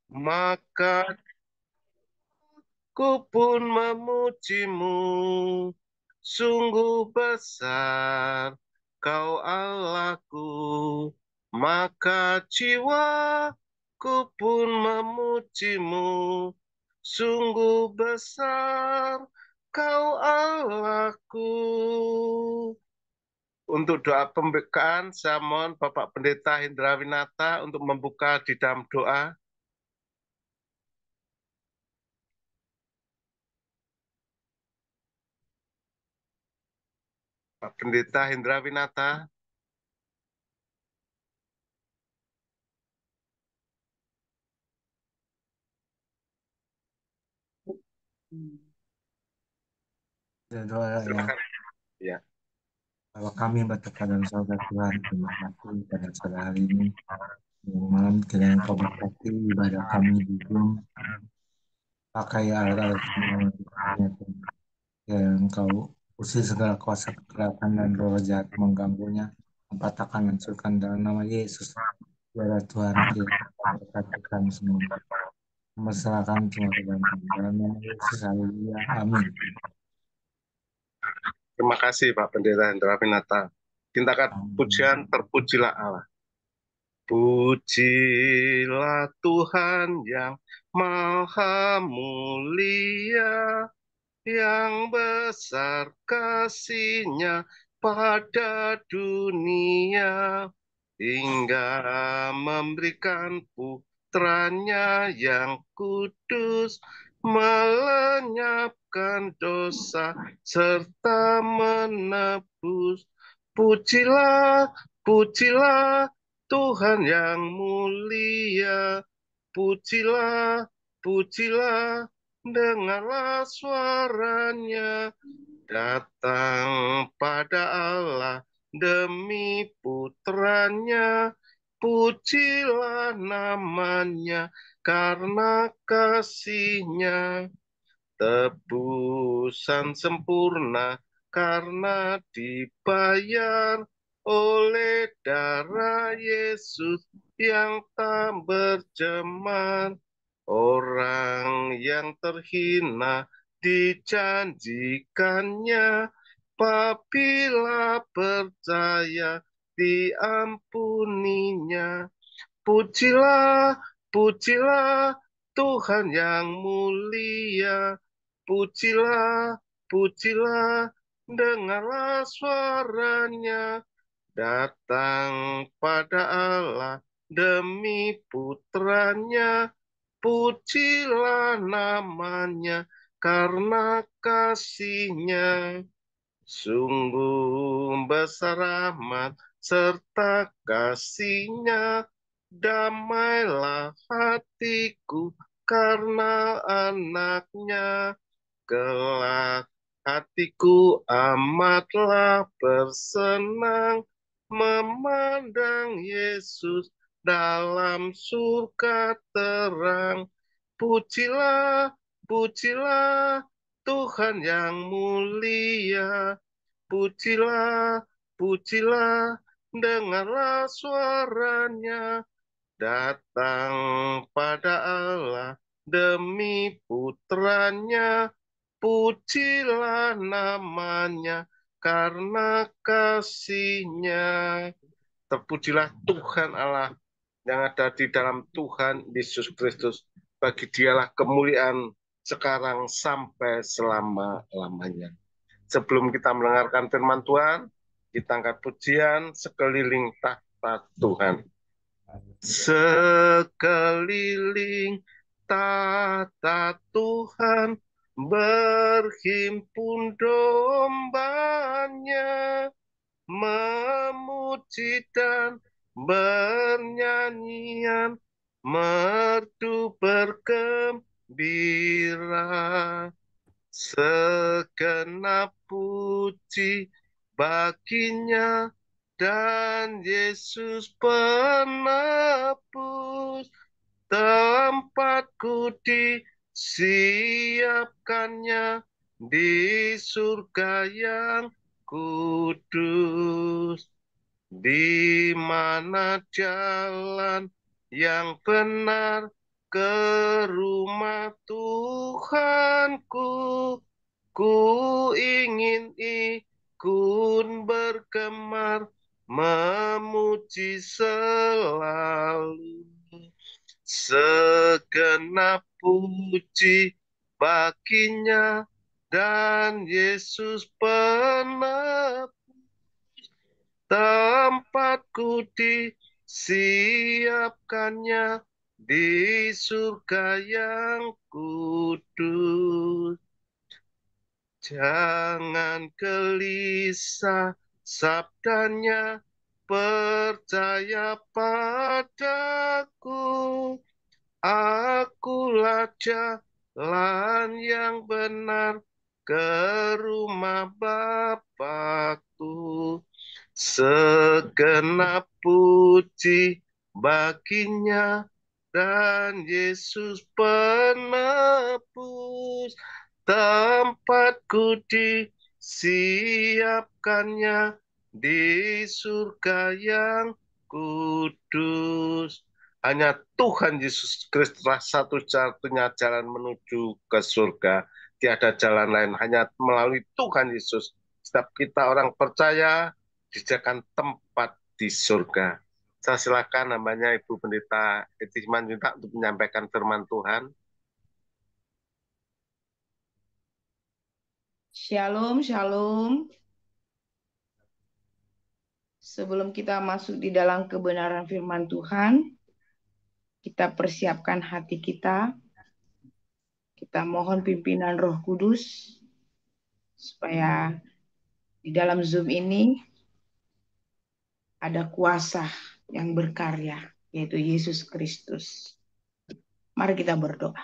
Maka ku pun memujimu, sungguh besar kau Allahku, maka jiwaku pun memujimu, sungguh besar kau Allahku. Untuk doa pembukaan, saya mohon Bapak Pendeta Hendra Winata untuk membuka di dalam doa. Pak Pendeta Hendra Winata. Ya, doa ya. Silakan. Ya. Kalau kami bertekad dalam surga Tuhan, terima kasih pada sore hari ini. Malam kiranya Kau berkati ibadah kami di Zoom, pakai alat-alat semua yang dipakai, yang Kau usir segala kuasa kekerasan dan roh jahat mengganggunya, patahkan hancurkan dalam nama Yesus. Biarlah Tuhan kiranya Kau berkati kami semua. Masyarakat semua ke dalam nama Yesus. Haleluya. Amin. Terima kasih Pak Pendeta Hendra Winata. Tindakan Amin. pujian, terpujilah Allah. Pujilah Tuhan yang maha mulia, yang besar kasih-Nya pada dunia, hingga memberikan putranya yang kudus, melenyapkan dosa serta menebus. Pujilah, pujilah Tuhan yang mulia, pujilah, pujilah, dengarlah suaranya, datang pada Allah demi putranya, pujilah namanya karena kasih-Nya, tebusan sempurna karena dibayar oleh darah Yesus yang tak bercemar. Orang yang terhina dijanjikannya, apabila percaya diampuninya. Pujilah, pujilah Tuhan yang mulia. Pujilah, pujilah, dengarlah suaranya. Datang pada Allah demi putranya. Pujilah namanya karena kasih-Nya. Sungguh besar rahmat serta kasih-Nya, damailah hatiku karena anaknya, kelak hatiku amatlah bersenang, memandang Yesus dalam surga terang. Pujilah, pujilah Tuhan yang mulia. Pujilah, pujilah, dengarlah suaranya, datang pada Allah demi putranya, pujilah namanya karena kasih-Nya. Terpujilah Tuhan Allah yang ada di dalam Tuhan Yesus Kristus. Bagi Dialah kemuliaan sekarang sampai selama-lamanya. Sebelum kita mendengarkan firman Tuhan, kita angkat pujian sekeliling tahta Tuhan. Sekeliling tahta Tuhan berhimpun dombanya, memuji dan bernyanyian, merdu bergembira. Segenap puji baginya dan Yesus penebus, tempatku disiapkannya di surga yang kudus, di mana jalan yang benar ke rumah Tuhanku. Ku ingin ikut bergemar, memuji selalu. Segenap puji baginya, dan Yesus penebus. Tempatku disiapkannya di surga yang kudus. Jangan gelisah, sabdanya, percaya padaku. Akulah jalan yang benar ke rumah Bapakku. Segenap puji baginya, dan Yesus penebus. Tempatku disiapkannya di surga yang kudus. Hanya Tuhan Yesus Kristus satu-satunya jalan menuju ke surga. Tiada jalan lain, hanya melalui Tuhan Yesus. Setiap kita orang percaya disediakan tempat di surga. Saya silakan namanya Ibu Pendeta Eti Simanjuntak untuk menyampaikan firman Tuhan. Shalom, shalom. Sebelum kita masuk di dalam kebenaran firman Tuhan, kita persiapkan hati kita. Kita mohon pimpinan Roh Kudus supaya di dalam Zoom ini ada kuasa yang berkarya, yaitu Yesus Kristus. Mari kita berdoa.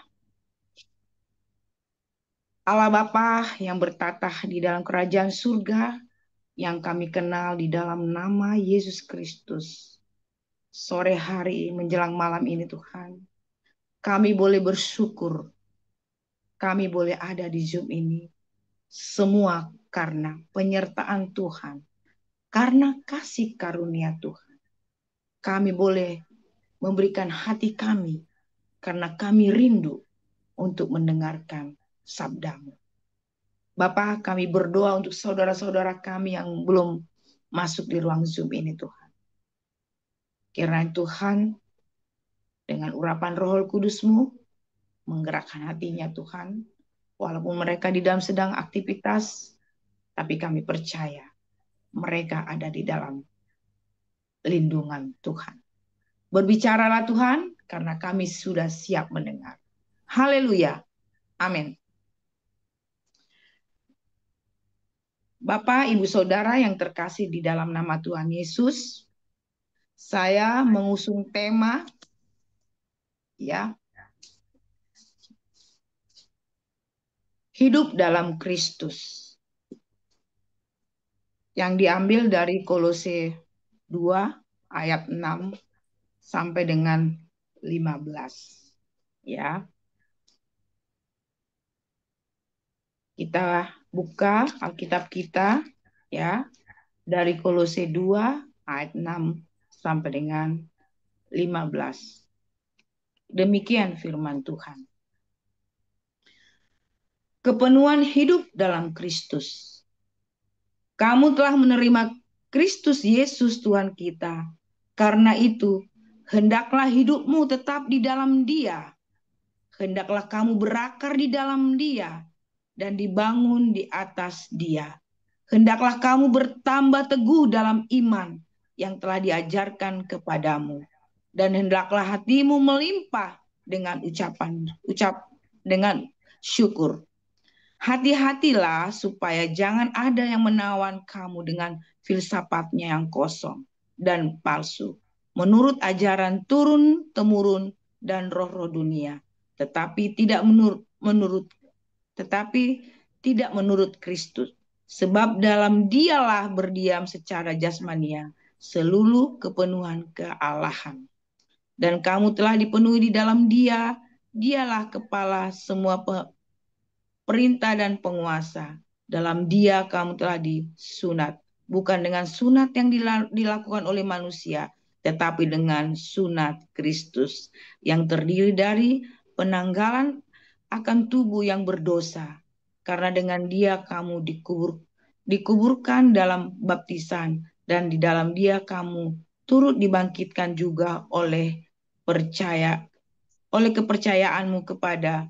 Allah Bapa yang bertatah di dalam kerajaan surga, yang kami kenal di dalam nama Yesus Kristus. Sore hari menjelang malam ini Tuhan, kami boleh bersyukur, kami boleh ada di Zoom ini. Semua karena penyertaan Tuhan, karena kasih karunia Tuhan. Kami boleh memberikan hati kami, karena kami rindu untuk mendengarkan sabdamu. Bapa, kami berdoa untuk saudara-saudara kami yang belum masuk di ruang Zoom ini Tuhan. Kiranya Tuhan dengan urapan Roh Kudus-Mu menggerakkan hatinya Tuhan. Walaupun mereka di dalam sedang aktivitas, tapi kami percaya mereka ada di dalam lindungan Tuhan. Berbicaralah Tuhan, karena kami sudah siap mendengar. Haleluya. Amin. Bapak, Ibu, Saudara yang terkasih di dalam nama Tuhan Yesus, saya mengusung tema, ya, hidup dalam Kristus, yang diambil dari Kolose 2 ayat 6 sampai dengan 15. Ya. Kita buka Alkitab kita ya dari Kolose 2 ayat 6 sampai dengan 15. Demikian firman Tuhan. Kepenuhan hidup dalam Kristus. Kamu telah menerima Kristus Yesus Tuhan kita. Karena itu, hendaklah hidupmu tetap di dalam Dia. Hendaklah kamu berakar di dalam Dia dan dibangun di atas Dia. Hendaklah kamu bertambah teguh dalam iman yang telah diajarkan kepadamu, dan hendaklah hatimu melimpah dengan dengan syukur. Hati-hatilah supaya jangan ada yang menawan kamu dengan filsafatnya yang kosong dan palsu, menurut ajaran turun-temurun dan roh-roh dunia, tetapi tidak menurut Kristus. Sebab dalam Dialah berdiam secara jasmania seluruh kepenuhan kealahan. Dan kamu telah dipenuhi di dalam Dia. Dialah kepala semua perintah dan penguasa. Dalam Dia kamu telah disunat, bukan dengan sunat yang dilakukan oleh manusia, tetapi dengan sunat Kristus yang terdiri dari penanggalan akan tubuh yang berdosa. Karena dengan Dia kamu dikuburkan dalam baptisan, dan di dalam Dia kamu turut dibangkitkan juga oleh kepercayaanmu kepada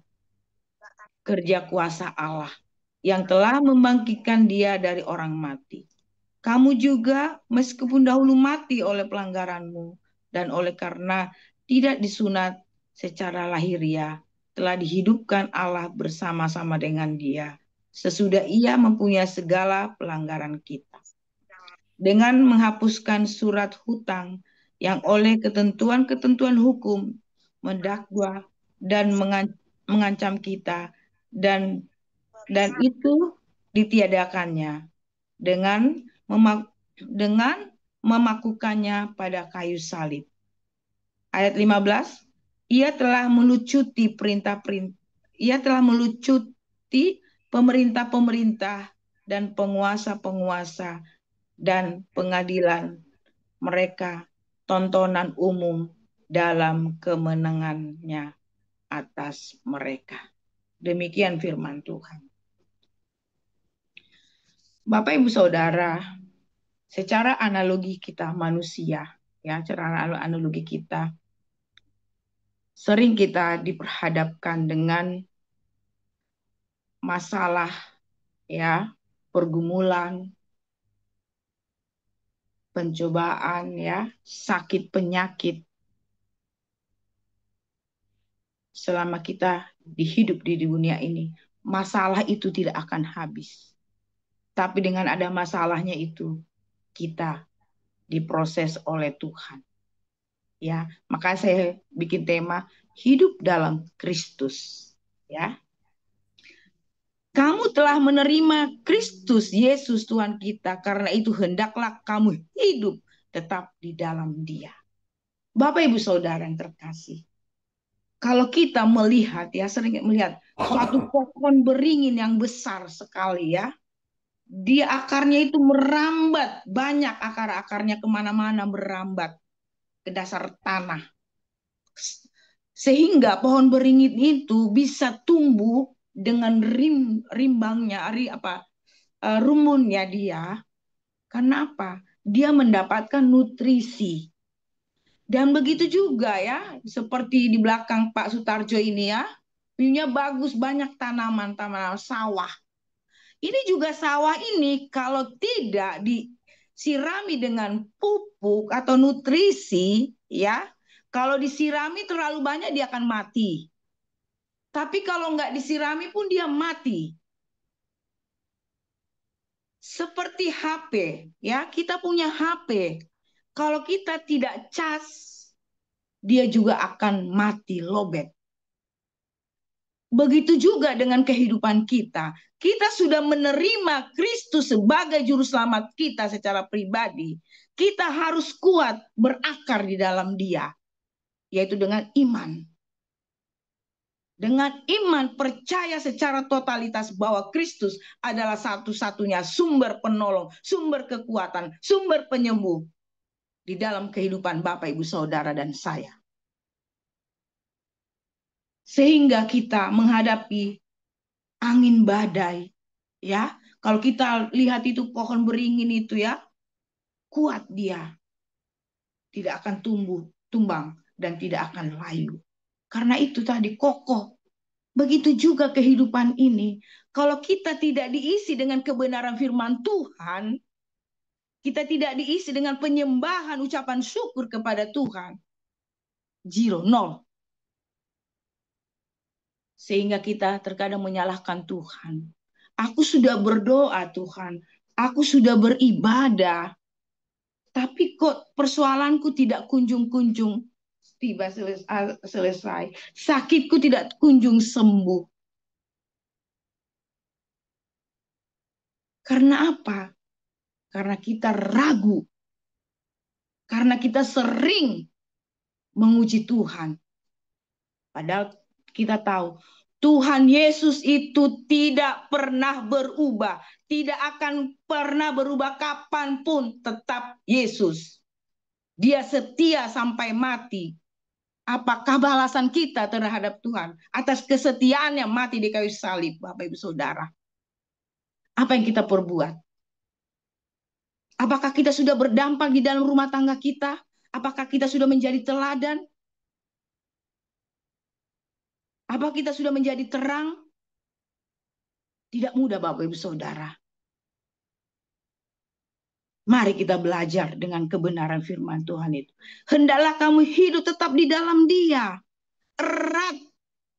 kerja kuasa Allah yang telah membangkitkan Dia dari orang mati. Kamu juga meskipun dahulu mati oleh pelanggaranmu dan oleh karena tidak disunat secara lahiriah, telah dihidupkan Allah bersama-sama dengan Dia sesudah Ia mempunyai segala pelanggaran kita, dengan menghapuskan surat hutang yang oleh ketentuan-ketentuan hukum mendakwa dan mengancam kita, dan itu ditiadakannya dengan memakukannya pada kayu salib. Ayat 15, ia telah melucuti pemerintah-pemerintah dan penguasa-penguasa dan pengadilan mereka tontonan umum dalam kemenangannya atas mereka. Demikian firman Tuhan. Bapak Ibu Saudara, secara analogi kita manusia, secara analogi kita, sering kita diperhadapkan dengan masalah, pergumulan, pencobaan, sakit penyakit. Selama kita hidup di dunia ini, masalah itu tidak akan habis. Tapi dengan ada masalahnya itu, kita diproses oleh Tuhan. Maka saya bikin tema hidup dalam Kristus. Kamu telah menerima Kristus Yesus Tuhan kita, karena itu hendaklah kamu hidup tetap di dalam Dia. Bapak Ibu Saudara yang terkasih, kalau kita melihat, sering melihat suatu pohon beringin yang besar sekali, dia akarnya itu merambat, banyak akar-akarnya kemana-mana merambat ke dasar tanah. Sehingga pohon beringin itu bisa tumbuh dengan rimbangnya, rumunnya dia. Karena apa? Dia mendapatkan nutrisi. Dan begitu juga seperti di belakang Pak Sutarjo ini view-nya bagus, banyak tanaman sawah. Ini juga sawah ini kalau tidak disirami dengan pupuk atau nutrisi, kalau disirami terlalu banyak dia akan mati. Tapi kalau nggak disirami pun dia mati. Seperti HP, kita punya HP. Kalau kita tidak cas, dia juga akan mati lobet. Begitu juga dengan kehidupan kita. Kita sudah menerima Kristus sebagai juru selamat kita secara pribadi. Kita harus kuat berakar di dalam Dia, yaitu dengan iman. Dengan iman percaya secara totalitas bahwa Kristus adalah satu-satunya sumber penolong, sumber kekuatan, sumber penyembuh di dalam kehidupan Bapak, Ibu, Saudara, dan saya. Sehingga kita menghadapi angin badai, kalau kita lihat itu pohon beringin itu kuat dia, tidak akan tumbang dan tidak akan layu. Karena itu tadi kokoh. Begitu juga kehidupan ini, kalau kita tidak diisi dengan kebenaran firman Tuhan, kita tidak diisi dengan penyembahan, ucapan syukur kepada Tuhan, 0, 0. Sehingga kita terkadang menyalahkan Tuhan. Aku sudah berdoa Tuhan, aku sudah beribadah, tapi kok persoalanku tidak kunjung-kunjung tiba selesai. Sakitku tidak kunjung sembuh. Karena apa? Karena kita ragu. Karena kita sering menguji Tuhan. Padahal kita tahu Tuhan Yesus itu tidak pernah berubah. Tidak akan pernah berubah kapanpun, tetap Yesus. Dia setia sampai mati. Apakah balasan kita terhadap Tuhan atas kesetiaannya mati di kayu salib, Bapak Ibu Saudara? Apa yang kita perbuat? Apakah kita sudah berdampak di dalam rumah tangga kita? Apakah kita sudah menjadi teladan? Apa kita sudah menjadi terang? Tidak mudah, Bapak Ibu Saudara. Mari kita belajar dengan kebenaran firman Tuhan itu. Hendaklah kamu hidup tetap di dalam Dia. Erat,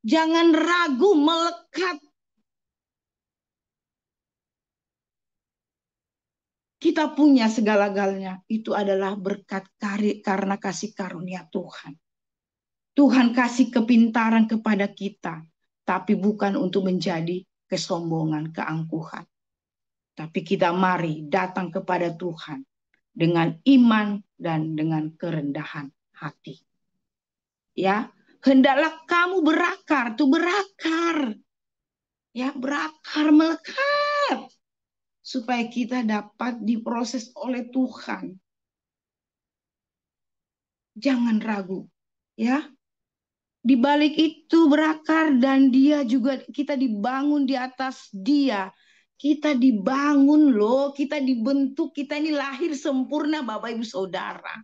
jangan ragu, melekat. Kita punya segala-galanya. Itu adalah berkat karena kasih karunia Tuhan. Tuhan kasih kepintaran kepada kita. Tapi bukan untuk menjadi kesombongan, keangkuhan. Tapi kita mari datang kepada Tuhan dengan iman dan dengan kerendahan hati. Ya, hendaklah kamu berakar, tuh berakar. Ya, berakar, melekat. Supaya kita dapat diproses oleh Tuhan. Jangan ragu, ya. Di balik itu berakar dan dia juga kita dibangun di atas dia. Kita dibangun loh, kita dibentuk, kita ini lahir sempurna Bapak Ibu Saudara.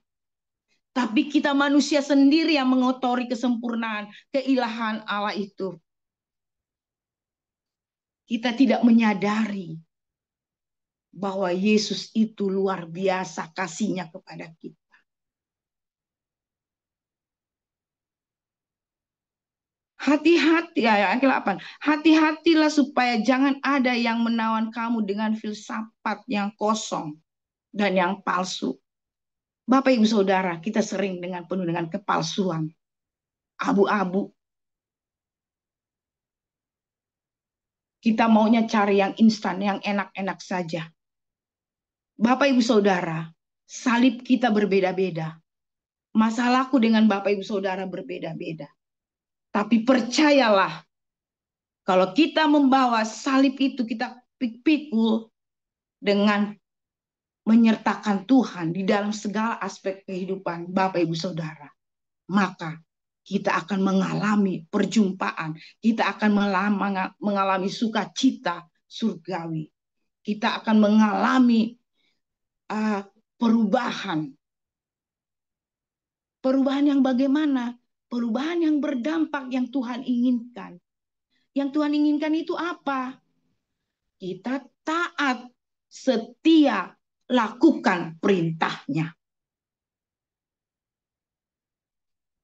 Tapi kita manusia sendiri yang mengotori kesempurnaan, keilahan Allah itu. Kita tidak menyadari bahwa Yesus itu luar biasa kasihnya kepada kita. Hati-hati, ayat 8. Hati-hatilah supaya jangan ada yang menawan kamu dengan filsafat yang kosong dan yang palsu. Bapak Ibu Saudara, kita sering penuh dengan kepalsuan. Abu-abu. Kita maunya cari yang instan, yang enak-enak saja. Bapak Ibu Saudara, salib kita berbeda-beda. Masalahku dengan Bapak Ibu Saudara berbeda-beda. Tapi percayalah, kalau kita membawa salib itu, kita pikul dengan menyertakan Tuhan di dalam segala aspek kehidupan Bapak Ibu Saudara, maka kita akan mengalami perjumpaan, kita akan mengalami sukacita surgawi, kita akan mengalami perubahan yang bagaimana? Perubahan yang berdampak yang Tuhan inginkan. Yang Tuhan inginkan itu apa? Kita taat, setia, lakukan perintahnya.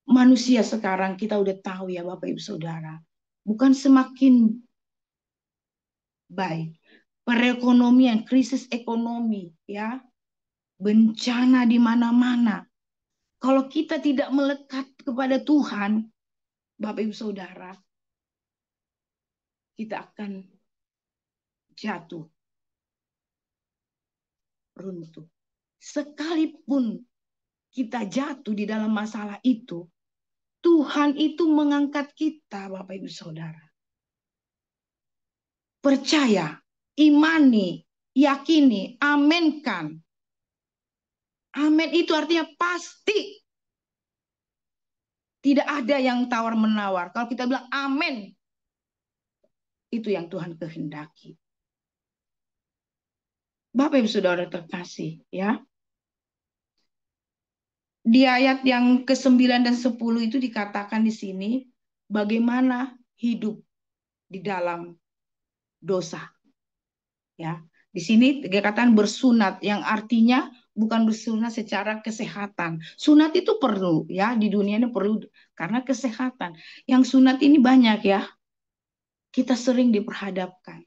Manusia sekarang kita udah tahu ya Bapak Ibu Saudara, bukan semakin baik. Perekonomian, krisis ekonomi, ya, bencana di mana-mana. Kalau kita tidak melekat kepada Tuhan, Bapak Ibu Saudara, kita akan jatuh, runtuh. Sekalipun kita jatuh di dalam masalah itu, Tuhan itu mengangkat kita, Bapak Ibu Saudara. Percaya, imani, yakini, aminkan. Amin itu artinya pasti. Tidak ada yang tawar-menawar. Kalau kita bilang amin, itu yang Tuhan kehendaki. Bapak Ibu Saudara terkasih, ya. Di ayat yang ke-9 dan 10 itu dikatakan di sini bagaimana hidup di dalam dosa. Ya, di sini dikatakan bersunat yang artinya bukan bersunat secara kesehatan. Sunat itu perlu ya, di dunia ini perlu karena kesehatan. Yang sunat ini banyak ya. Kita sering diperhadapkan.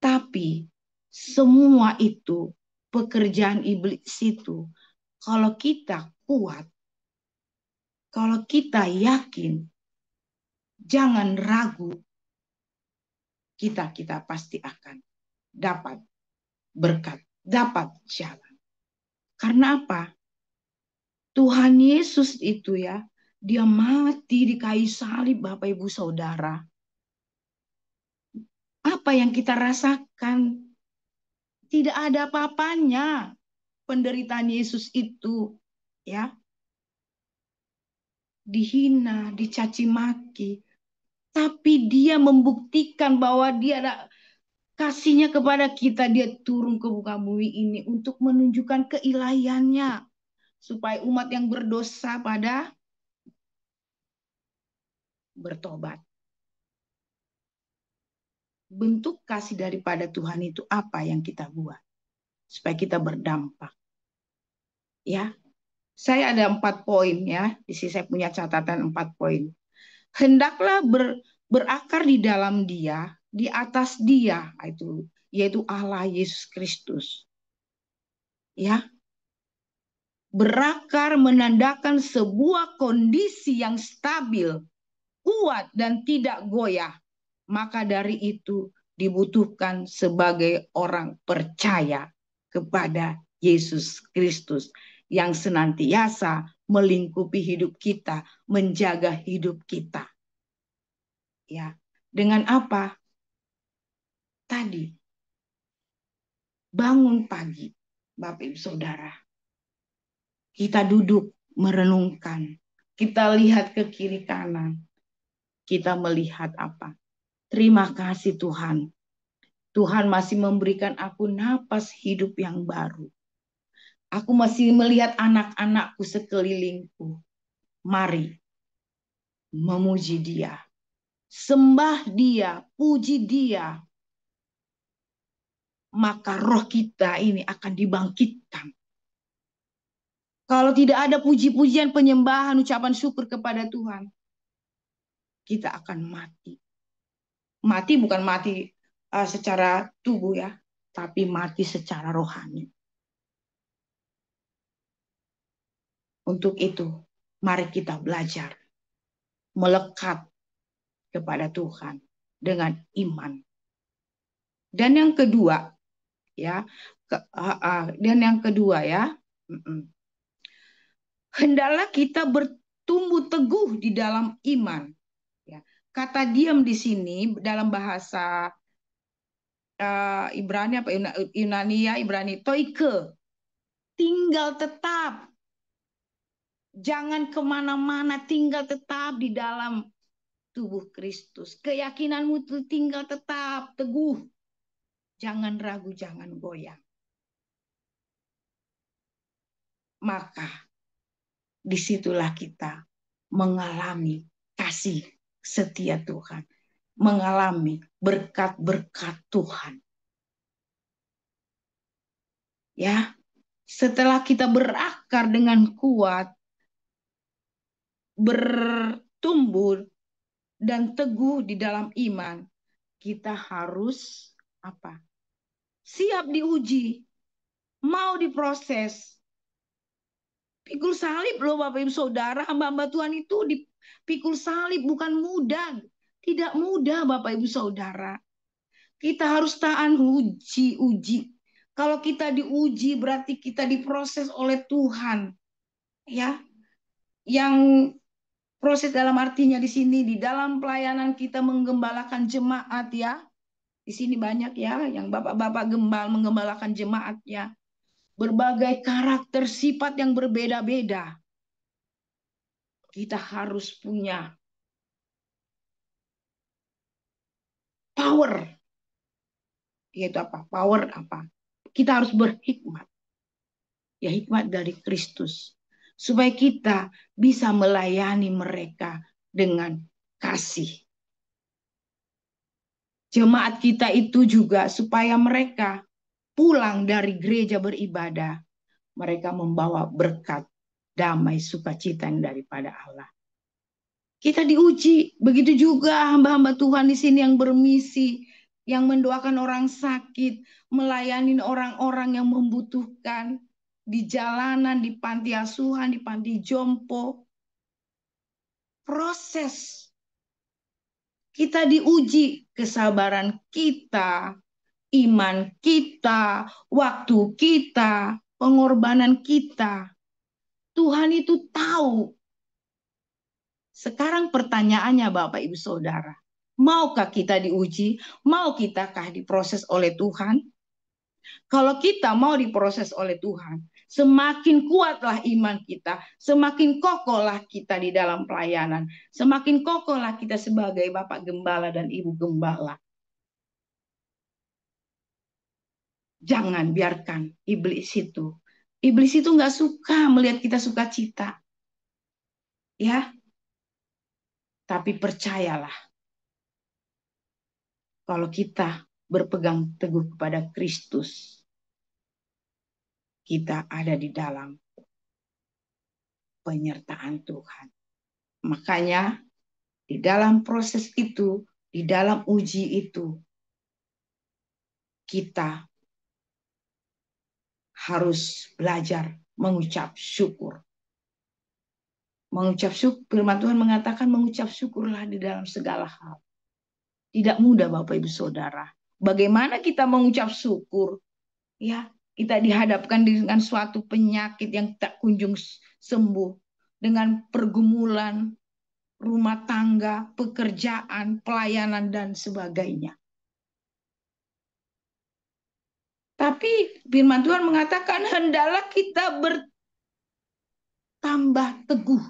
Tapi semua itu pekerjaan iblis itu kalau kita kuat, kalau kita yakin, jangan ragu, kita pasti akan dapat berkat, dapat jalan. Karena apa? Tuhan Yesus itu ya, dia mati di kayu salib Bapak Ibu Saudara. Apa yang kita rasakan? Tidak ada apa-apanya penderitaan Yesus itu, ya. Dihina, dicaci maki, tapi dia membuktikan bahwa dia ada kasihnya kepada kita. Dia turun ke muka bumi ini untuk menunjukkan keilahiannya, supaya umat yang berdosa pada bertobat. Bentuk kasih daripada Tuhan itu apa yang kita buat supaya kita berdampak, ya. Saya ada 4 poin, ya. Di sini saya punya catatan 4 poin. Hendaklah berakar di dalam Dia, di atas Dia, itu yaitu Allah Yesus Kristus. Ya. Berakar menandakan sebuah kondisi yang stabil, kuat dan tidak goyah. Maka dari itu dibutuhkan sebagai orang percaya kepada Yesus Kristus yang senantiasa melingkupi hidup kita, menjaga hidup kita. Ya, dengan apa? Tadi bangun pagi, Bapak Ibu Saudara. Kita duduk merenungkan. Kita lihat ke kiri kanan. Kita melihat apa? Terima kasih Tuhan. Tuhan masih memberikan aku napas hidup yang baru. Aku masih melihat anak-anakku sekelilingku. Mari memuji Dia. Sembah Dia, puji Dia. Maka roh kita ini akan dibangkitkan. Kalau tidak ada puji-pujian, penyembahan, ucapan syukur kepada Tuhan, kita akan mati. Mati bukan mati secara tubuh, ya, tapi mati secara rohani. Untuk itu, mari kita belajar melekat kepada Tuhan dengan iman. Dan yang kedua, ya, hendaklah kita bertumbuh teguh di dalam iman. Ya. Kata diam di sini dalam bahasa Ibrani apa Ibrani toike, tinggal tetap, jangan kemana-mana, tinggal tetap di dalam tubuh Kristus. Keyakinanmu itu tinggal tetap teguh, jangan ragu, jangan goyang. Maka disitulah kita mengalami kasih setia Tuhan, mengalami berkat-berkat Tuhan. Ya, setelah kita berakar dengan kuat, bertumbuh dan teguh di dalam iman, kita harus apa? Siap diuji, mau diproses. Pikul salib loh Bapak Ibu Saudara, hamba-hamba Tuhan itu dipikul salib, bukan mudah. Tidak mudah Bapak Ibu Saudara. Kita harus tahan uji. Kalau kita diuji berarti kita diproses oleh Tuhan. Ya. Yang proses dalam artinya di sini di dalam pelayanan kita menggembalakan jemaat, ya. Di sini banyak, ya, yang bapak-bapak menggembalakan jemaat, ya. Berbagai karakter sifat yang berbeda-beda. Kita harus punya power. Yaitu apa? Power apa? Kita harus berhikmat. Ya, hikmat dari Kristus. Supaya kita bisa melayani mereka dengan kasih. Jemaat kita itu juga supaya mereka pulang dari gereja beribadah, mereka membawa berkat, damai, sukacita yang daripada Allah. Kita diuji, begitu juga hamba-hamba Tuhan di sini yang bermisi, yang mendoakan orang sakit, melayani orang-orang yang membutuhkan di jalanan, di panti asuhan, di panti jompo. Proses kita diuji, kesabaran kita, iman kita, waktu kita, pengorbanan kita. Tuhan itu tahu. Sekarang pertanyaannya Bapak Ibu Saudara, maukah kita diuji? Mau kitakah diproses oleh Tuhan? Kalau kita mau diproses oleh Tuhan, semakin kuatlah iman kita, semakin kokohlah kita di dalam pelayanan, semakin kokohlah kita sebagai Bapak Gembala dan Ibu Gembala. Jangan biarkan iblis itu nggak suka melihat kita sukacita, ya. Tapi percayalah, kalau kita berpegang teguh kepada Kristus, kita ada di dalam penyertaan Tuhan. Makanya di dalam proses itu, di dalam uji itu, kita harus belajar mengucap syukur. Mengucap syukur, firman Tuhan mengatakan mengucap syukurlah di dalam segala hal. Tidak mudah Bapak Ibu Saudara. Bagaimana kita mengucap syukur? Ya, kita dihadapkan dengan suatu penyakit yang tak kunjung sembuh. Dengan pergumulan, rumah tangga, pekerjaan, pelayanan, dan sebagainya. Tapi firman Tuhan mengatakan hendaklah kita bertambah teguh.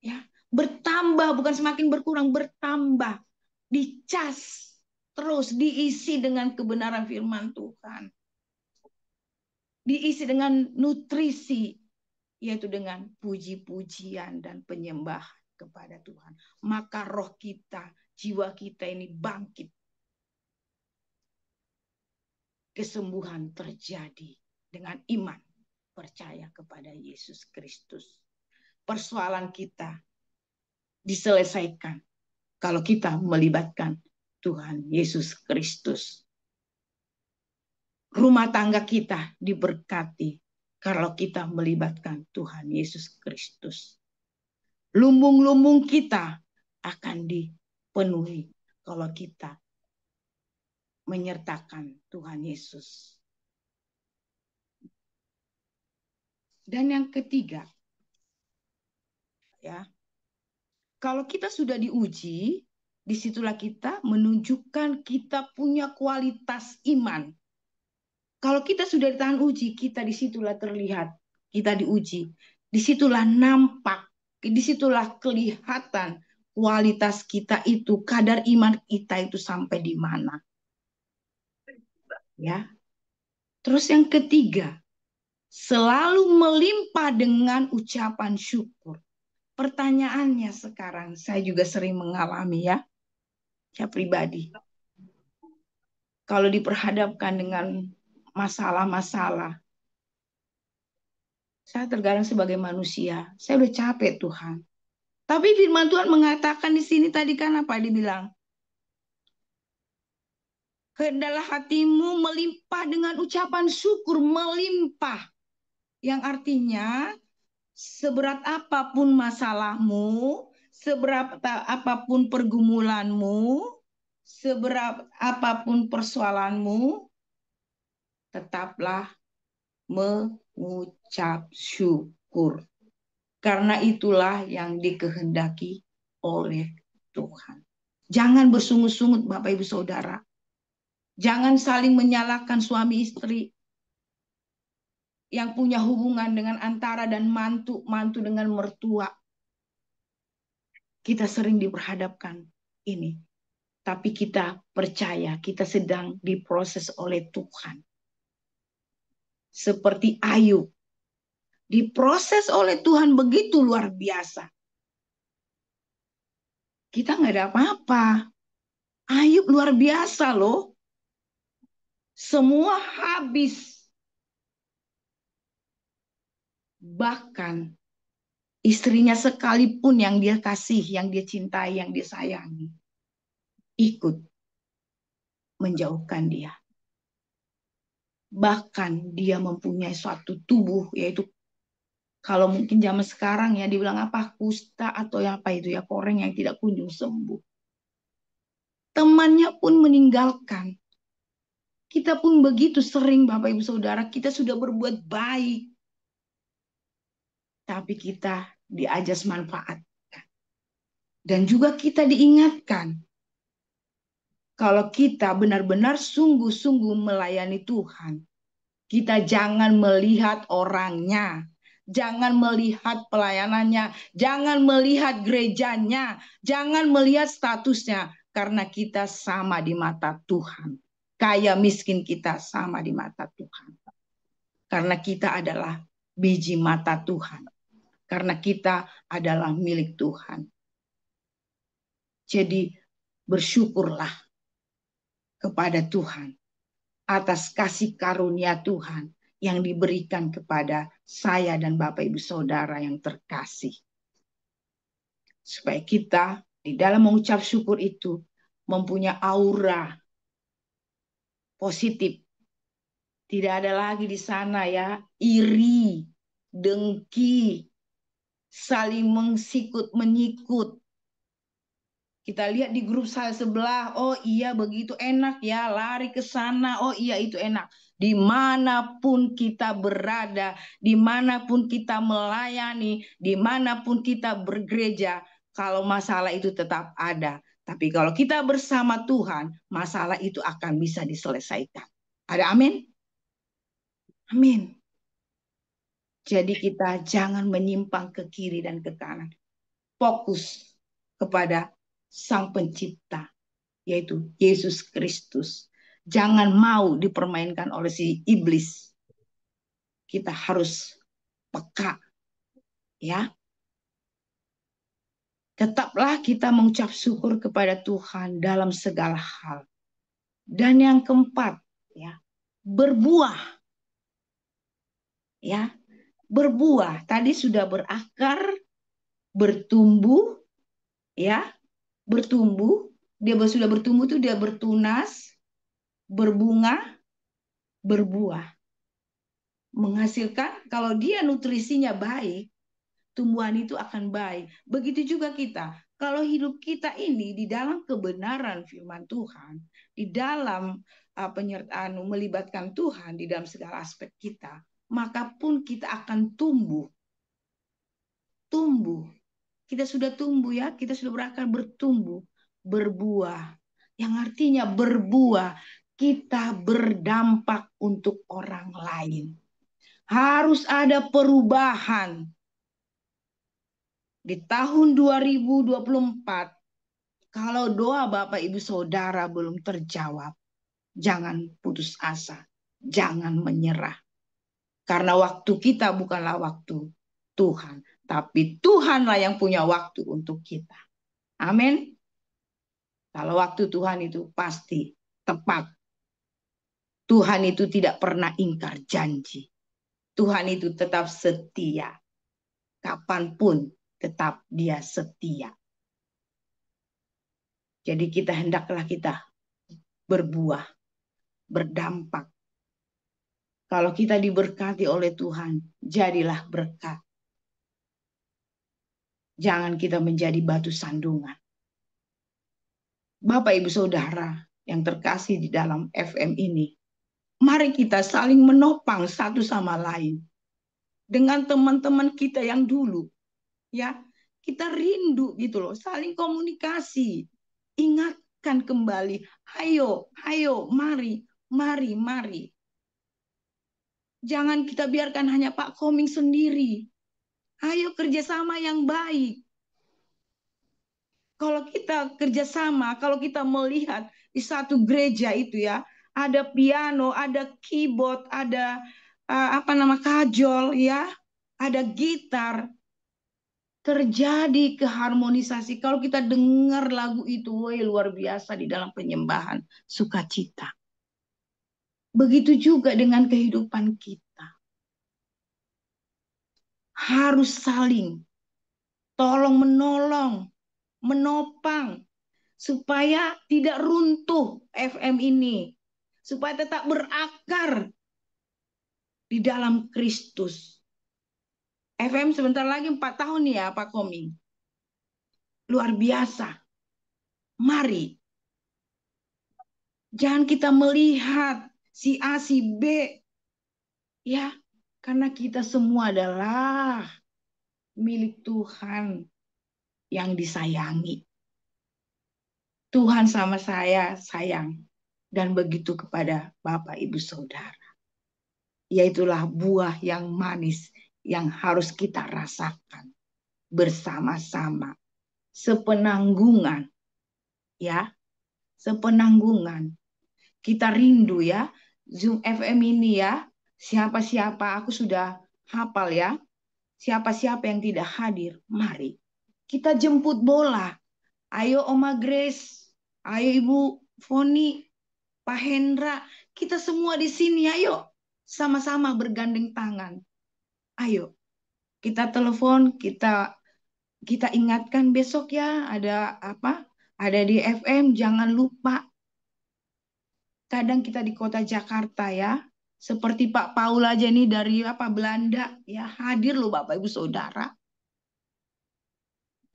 Ya, bertambah bukan semakin berkurang, bertambah. Dicas terus, diisi dengan kebenaran firman Tuhan. Diisi dengan nutrisi, yaitu dengan puji-pujian dan penyembahan kepada Tuhan. Maka roh kita, jiwa kita ini bangkit. Kesembuhan terjadi dengan iman, percaya kepada Yesus Kristus. Persoalan kita diselesaikan kalau kita melibatkan Tuhan Yesus Kristus. Rumah tangga kita diberkati kalau kita melibatkan Tuhan Yesus Kristus. Lumbung-lumbung kita akan dipenuhi kalau kita menyertakan Tuhan Yesus. Dan yang ketiga, ya, kalau kita sudah diuji, disitulah kita menunjukkan kita punya kualitas iman. Kalau kita sudah ditahan uji, kita disitulah terlihat kita diuji. Disitulah nampak, disitulah kelihatan kualitas kita itu, kadar iman kita itu sampai di mana. Ya. Terus yang ketiga, selalu melimpah dengan ucapan syukur. Pertanyaannya sekarang, saya juga sering mengalami ya, saya pribadi. Kalau diperhadapkan dengan masalah-masalah, saya terkadang sebagai manusia, saya udah capek Tuhan. Tapi firman Tuhan mengatakan di sini tadi kan apa dibilang? Hendaklah hatimu melimpah dengan ucapan syukur, melimpah. Yang artinya seberat apapun masalahmu, seberat apapun pergumulanmu, seberat apapun persoalanmu, tetaplah mengucap syukur. Karena itulah yang dikehendaki oleh Tuhan. Jangan bersungut-sungut Bapak Ibu Saudara. Jangan saling menyalahkan suami istri yang punya hubungan dengan antara dan mantu dengan mertua. Kita sering diperhadapkan ini. Tapi kita percaya kita sedang diproses oleh Tuhan. Seperti Ayub. Diproses oleh Tuhan begitu luar biasa. Kita nggak ada apa-apa. Ayub luar biasa loh. Semua habis. Bahkan istrinya sekalipun yang dia kasih, yang dia cintai, yang dia sayangi, ikut menjauhkan dia. Bahkan dia mempunyai suatu tubuh, yaitu kalau mungkin zaman sekarang ya dibilang apa, kusta atau apa itu ya, koreng yang tidak kunjung sembuh. Temannya pun meninggalkan. Kita pun begitu sering Bapak Ibu Saudara, kita sudah berbuat baik. Tapi kita diajas manfaat. Dan juga kita diingatkan. Kalau kita benar-benar sungguh-sungguh melayani Tuhan, kita jangan melihat orangnya, jangan melihat pelayanannya, jangan melihat gerejanya, jangan melihat statusnya, karena kita sama di mata Tuhan. Kaya miskin kita sama di mata Tuhan. Karena kita adalah biji mata Tuhan. Karena kita adalah milik Tuhan. Jadi bersyukurlah kepada Tuhan atas kasih karunia Tuhan yang diberikan kepada saya dan Bapak Ibu Saudara yang terkasih. Supaya kita di dalam mengucap syukur itu mempunyai aura positif. Tidak ada lagi di sana ya iri, dengki, saling mengsikut menyikut. Kita lihat di grup saya sebelah, oh iya begitu enak ya, lari ke sana, oh iya itu enak. Dimanapun kita berada, dimanapun kita melayani, dimanapun kita bergereja, kalau masalah itu tetap ada. Tapi kalau kita bersama Tuhan, masalah itu akan bisa diselesaikan. Ada amin? Amin. Jadi kita jangan menyimpang ke kiri dan ke kanan. Fokus kepada Sang Pencipta, yaitu Yesus Kristus. Jangan mau dipermainkan oleh si iblis. Kita harus peka, ya. Tetaplah kita mengucap syukur kepada Tuhan dalam segala hal. Dan yang keempat, ya, berbuah. Ya, berbuah. Tadi sudah berakar, bertumbuh, ya, bertumbuh. Dia sudah bertumbuh itu dia bertunas, berbunga, berbuah. Menghasilkan, kalau dia nutrisinya baik, tumbuhan itu akan baik. Begitu juga kita. Kalau hidup kita ini di dalam kebenaran firman Tuhan, di dalam penyertaan melibatkan Tuhan di dalam segala aspek kita, maka pun kita akan tumbuh. Tumbuh. Kita sudah tumbuh ya, kita sudah berakar bertumbuh, berbuah. Yang artinya berbuah, kita berdampak untuk orang lain. Harus ada perubahan. Di tahun 2024, kalau doa Bapak Ibu Saudara belum terjawab, jangan putus asa, jangan menyerah. Karena waktu kita bukanlah waktu Tuhan, tapi Tuhanlah yang punya waktu untuk kita. Amin. Kalau waktu Tuhan itu pasti tepat. Tuhan itu tidak pernah ingkar janji. Tuhan itu tetap setia. Kapanpun tetap dia setia. Jadi kita hendaklah kita berbuah, berdampak. Kalau kita diberkati oleh Tuhan, jadilah berkat. Jangan kita menjadi batu sandungan. Bapak Ibu Saudara yang terkasih di dalam FM ini, mari kita saling menopang satu sama lain. Dengan teman-teman kita yang dulu, ya, kita rindu gitu loh, saling komunikasi. Ingatkan kembali, ayo, mari. Jangan kita biarkan hanya Pak Koming sendiri. Ayo kerjasama yang baik. Kalau kita kerjasama, kalau kita melihat di satu gereja itu ya, ada piano, ada keyboard, ada kajol ya, ada gitar. Terjadi keharmonisasi. Kalau kita dengar lagu itu, luar biasa di dalam penyembahan, sukacita. Begitu juga dengan kehidupan kita. Harus saling tolong menolong, menopang, supaya tidak runtuh FM ini, supaya tetap berakar di dalam Kristus. FM sebentar lagi 4 tahun ya Pak Koming. Luar biasa. Mari. Jangan kita melihat si A, si B. Ya, karena kita semua adalah milik Tuhan yang disayangi. Tuhan sama saya sayang dan begitu kepada Bapak Ibu Saudara. Yaitulah buah yang manis yang harus kita rasakan bersama-sama, sepenanggungan, ya, sepenanggungan. Kita rindu ya, Zoom FM ini ya, siapa-siapa aku sudah hafal ya, siapa-siapa yang tidak hadir, mari kita jemput bola. Ayo Oma Grace, ayo Ibu Foni, Pak Hendra, kita semua di sini, ayo sama-sama bergandeng tangan. Ayo kita telepon, kita ingatkan besok ya ada apa? Ada di FM, jangan lupa. Kadang kita di kota Jakarta ya, seperti Pak Paul aja nih dari apa Belanda ya hadir loh Bapak Ibu Saudara.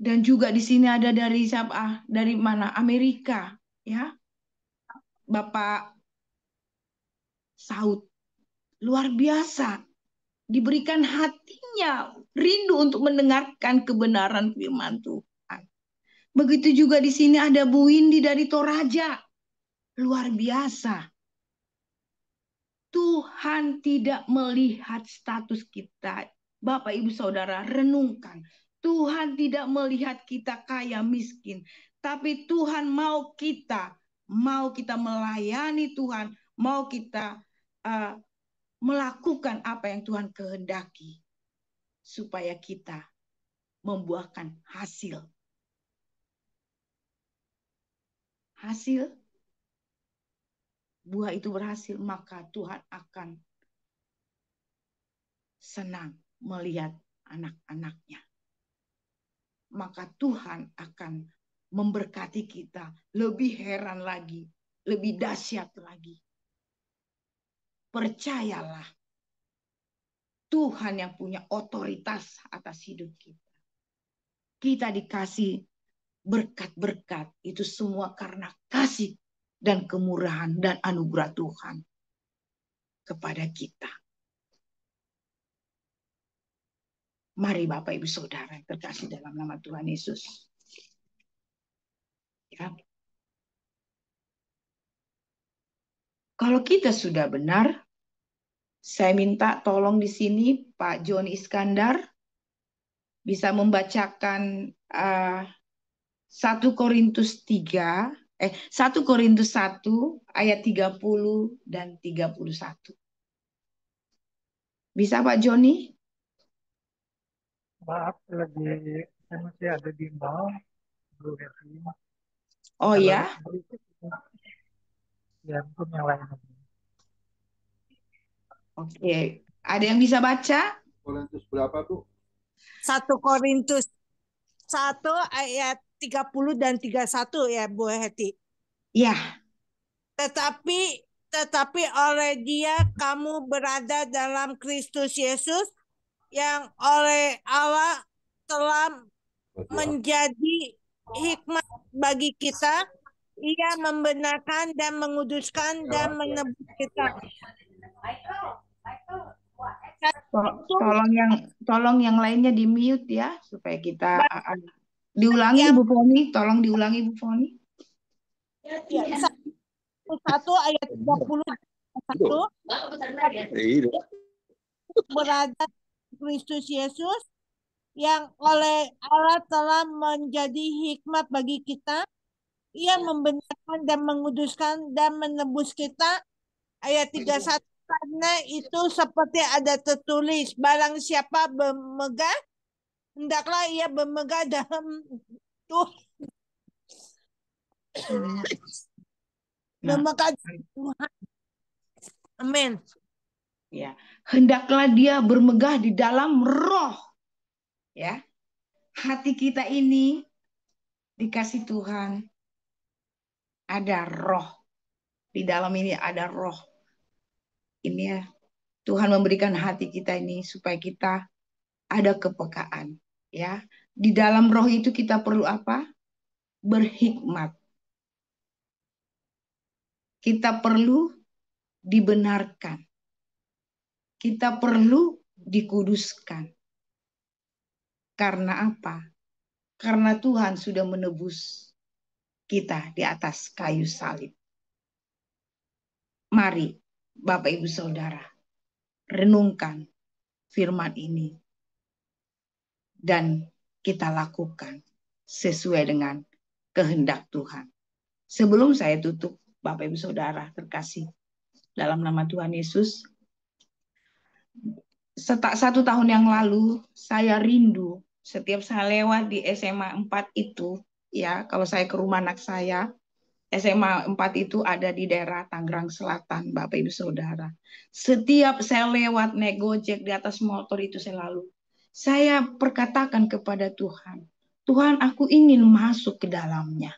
Dan juga di sini ada dari siapa? Dari mana? Amerika ya. Bapak Saud luar biasa diberikan hatinya rindu untuk mendengarkan kebenaran firman Tuhan. Begitu juga di sini ada Bu Windy dari Toraja. Luar biasa. Tuhan tidak melihat status kita. Bapak Ibu Saudara renungkan. Tuhan tidak melihat kita kaya miskin. Tapi Tuhan mau kita melayani Tuhan. Mau kita melakukan apa yang Tuhan kehendaki. Supaya kita membuahkan hasil. Hasil buah itu berhasil, maka Tuhan akan senang melihat anak-anaknya. Maka Tuhan akan memberkati kita lebih heran lagi, lebih dahsyat lagi. Percayalah, Tuhan yang punya otoritas atas hidup kita. Kita dikasih berkat-berkat, itu semua karena kasih dan kemurahan dan anugerah Tuhan kepada kita. Mari Bapak Ibu Saudara yang terkasih dalam nama Tuhan Yesus. Ya. Kalau kita sudah benar, saya minta tolong di sini Pak Joni Iskandar bisa membacakan 1 Korintus 1 ayat 30 dan 31. Bisa Pak Joni? Maaf, saya masih ada di mall, Bu Herti. Oh ya? Ya, mungkin yang lain. Oke. Ada yang bisa baca? Korintus berapa, Bu? 1 Korintus 1 ayat 30 dan 31 ya Bu Heti. Ya. Tetapi oleh Dia kamu berada dalam Kristus Yesus yang oleh Allah telah menjadi hikmat bagi kita. Ia membenarkan dan menguduskan dan menebus kita. Tolong yang lainnya di mute ya supaya kita diulangi Bu Foni, tolong diulangi Bu Foni. Ya, 1 ayat 31 berada Kristus Yesus yang oleh Allah telah menjadi hikmat bagi kita. Ia membenarkan dan menguduskan dan menebus kita. Ayat 31, karena itu seperti ada tertulis, barang siapa bermegah, hendaklah ia bermegah dalam Tuhan. Bermegah dalam Tuhan. Amin. Ya, hendaklah dia bermegah di dalam roh. Ya. Hati kita ini dikasih Tuhan ada roh. Di dalam ini ada roh. Ini ya, Tuhan memberikan hati kita ini supaya kita ada kepekaan, ya. Di dalam roh itu kita perlu apa? Berhikmat. Kita perlu dibenarkan. Kita perlu dikuduskan. Karena apa? Karena Tuhan sudah menebus kita di atas kayu salib. Mari Bapak Ibu Saudara, renungkan firman ini dan kita lakukan sesuai dengan kehendak Tuhan. Sebelum saya tutup, Bapak Ibu Saudara terkasih, dalam nama Tuhan Yesus, 1 tahun yang lalu saya rindu setiap saya lewat di SMA 4 itu, ya, kalau saya ke rumah anak saya, SMA 4 itu ada di daerah Tangerang Selatan, Bapak Ibu Saudara. Setiap saya lewat naik Gojek di atas motor itu saya perkatakan kepada Tuhan, Tuhan, aku ingin masuk ke dalamnya.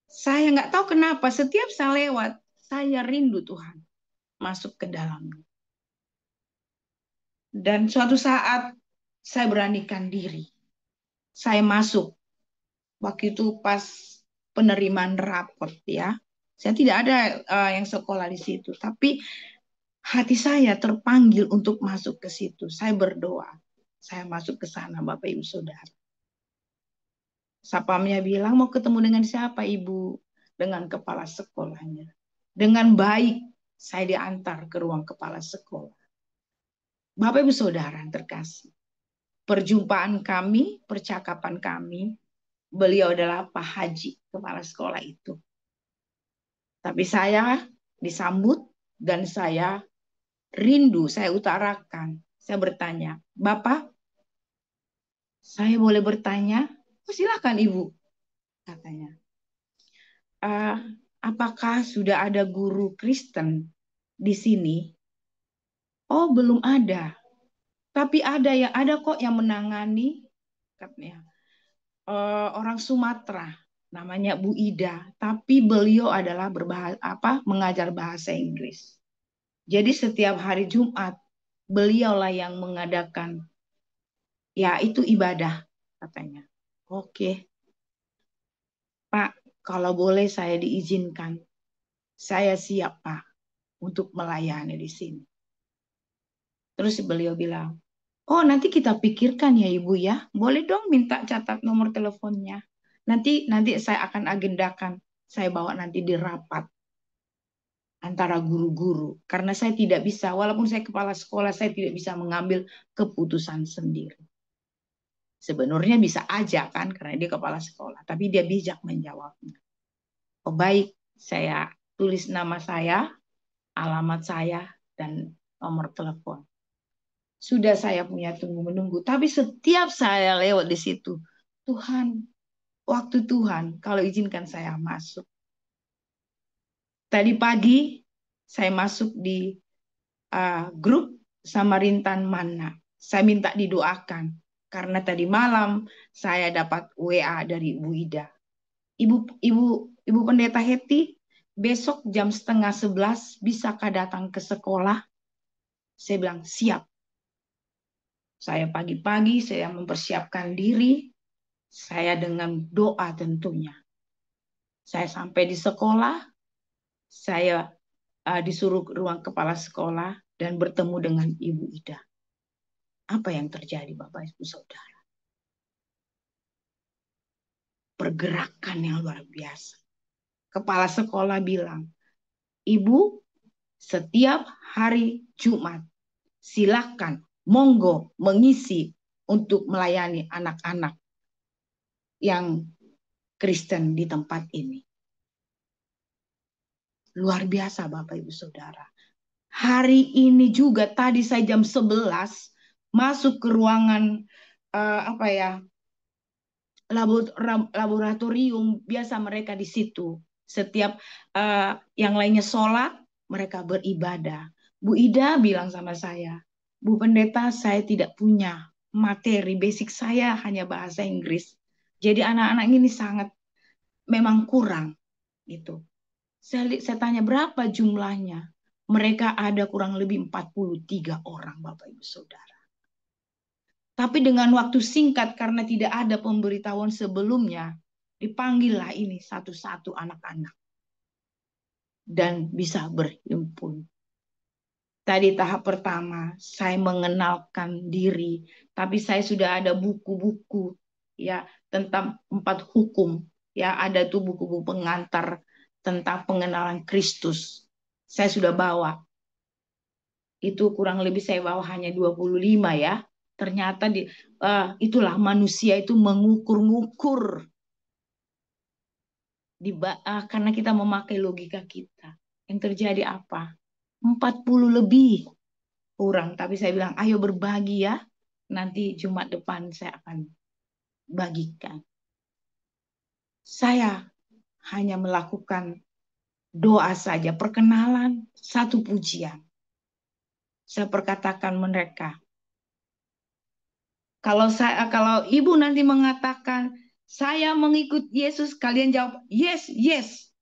Saya nggak tahu kenapa setiap saya lewat, saya rindu Tuhan masuk ke dalamnya. Dan suatu saat saya beranikan diri. Saya masuk. Waktu itu pas penerimaan rapot ya. Saya tidak ada yang sekolah di situ. Tapi hati saya terpanggil untuk masuk ke situ. Saya berdoa. Saya masuk ke sana Bapak Ibu Saudara. Sapamnya bilang, mau ketemu dengan siapa Ibu? Dengan kepala sekolahnya. Dengan baik saya diantar ke ruang kepala sekolah. Bapak Ibu Saudara yang terkasih. Perjumpaan kami, percakapan kami, beliau adalah Pak Haji, kepala sekolah itu. Tapi saya disambut dan saya rindu, saya utarakan. Saya bertanya, Bapak, saya boleh bertanya? Oh, silakan Ibu, katanya. Apakah sudah ada guru Kristen di sini? Oh, belum ada. Tapi ada kok yang menangani, katanya. Orang Sumatera, namanya Bu Ida, tapi beliau adalah mengajar bahasa Inggris. Jadi setiap hari Jumat beliaulah yang mengadakan, ya itu ibadah katanya. Oke, Pak, kalau boleh saya diizinkan, saya siap Pak untuk melayani di sini. Terus beliau bilang, oh nanti kita pikirkan ya Ibu ya, boleh dong minta catat nomor teleponnya. Nanti saya akan agendakan, saya bawa nanti di rapat antara guru-guru. Karena saya tidak bisa, walaupun saya kepala sekolah, saya tidak bisa mengambil keputusan sendiri. Sebenarnya bisa aja kan, karena dia kepala sekolah. Tapi dia bijak menjawabnya. Oh baik, saya tulis nama saya, alamat saya, dan nomor telepon. Sudah saya punya tunggu-menunggu. Tapi setiap saya lewat di situ, Tuhan, waktu Tuhan, kalau izinkan saya masuk. Tadi pagi, saya masuk di grup Samarintan Mana. Saya minta didoakan. Karena tadi malam, saya dapat WA dari Ibu Ida. Ibu Pendeta Heti, besok jam 10:30, bisakah datang ke sekolah? Saya bilang, siap. Saya pagi-pagi, saya mempersiapkan diri, saya dengan doa tentunya. Saya sampai di sekolah, saya disuruh ke ruang kepala sekolah dan bertemu dengan Ibu Ida. Apa yang terjadi Bapak Ibu Saudara? Pergerakan yang luar biasa. Kepala sekolah bilang, Ibu, setiap hari Jumat, silakan, monggo mengisi untuk melayani anak-anak yang Kristen di tempat ini. Luar biasa Bapak Ibu Saudara. Hari ini juga tadi saya jam 11 masuk ke ruangan laboratorium, biasa mereka di situ. Setiap yang lainnya sholat, mereka beribadah. Bu Ida bilang sama saya, Bu Pendeta, saya tidak punya materi, basic saya hanya bahasa Inggris. Jadi anak-anak ini sangat memang kurang gitu. Saya tanya berapa jumlahnya. Mereka ada kurang lebih 43 orang Bapak Ibu Saudara. Tapi dengan waktu singkat karena tidak ada pemberitahuan sebelumnya, dipanggillah ini satu-satu anak-anak. Dan bisa berhimpun. Tadi tahap pertama, saya mengenalkan diri. Tapi saya sudah ada buku-buku ya tentang 4 hukum. Ya, ada tuh buku-buku pengantar tentang pengenalan Kristus. Saya sudah bawa. Itu kurang lebih saya bawa hanya 25 ya. Ternyata itulah manusia itu mengukur-ngukur karena kita memakai logika kita. Yang terjadi apa? 40 lebih kurang. Tapi saya bilang, ayo berbagi ya. Nanti Jumat depan saya akan bagikan. Saya hanya melakukan doa saja, perkenalan, satu pujian. Saya perkatakan mereka, kalau ibu nanti mengatakan saya mengikut Yesus, kalian jawab yes, yes.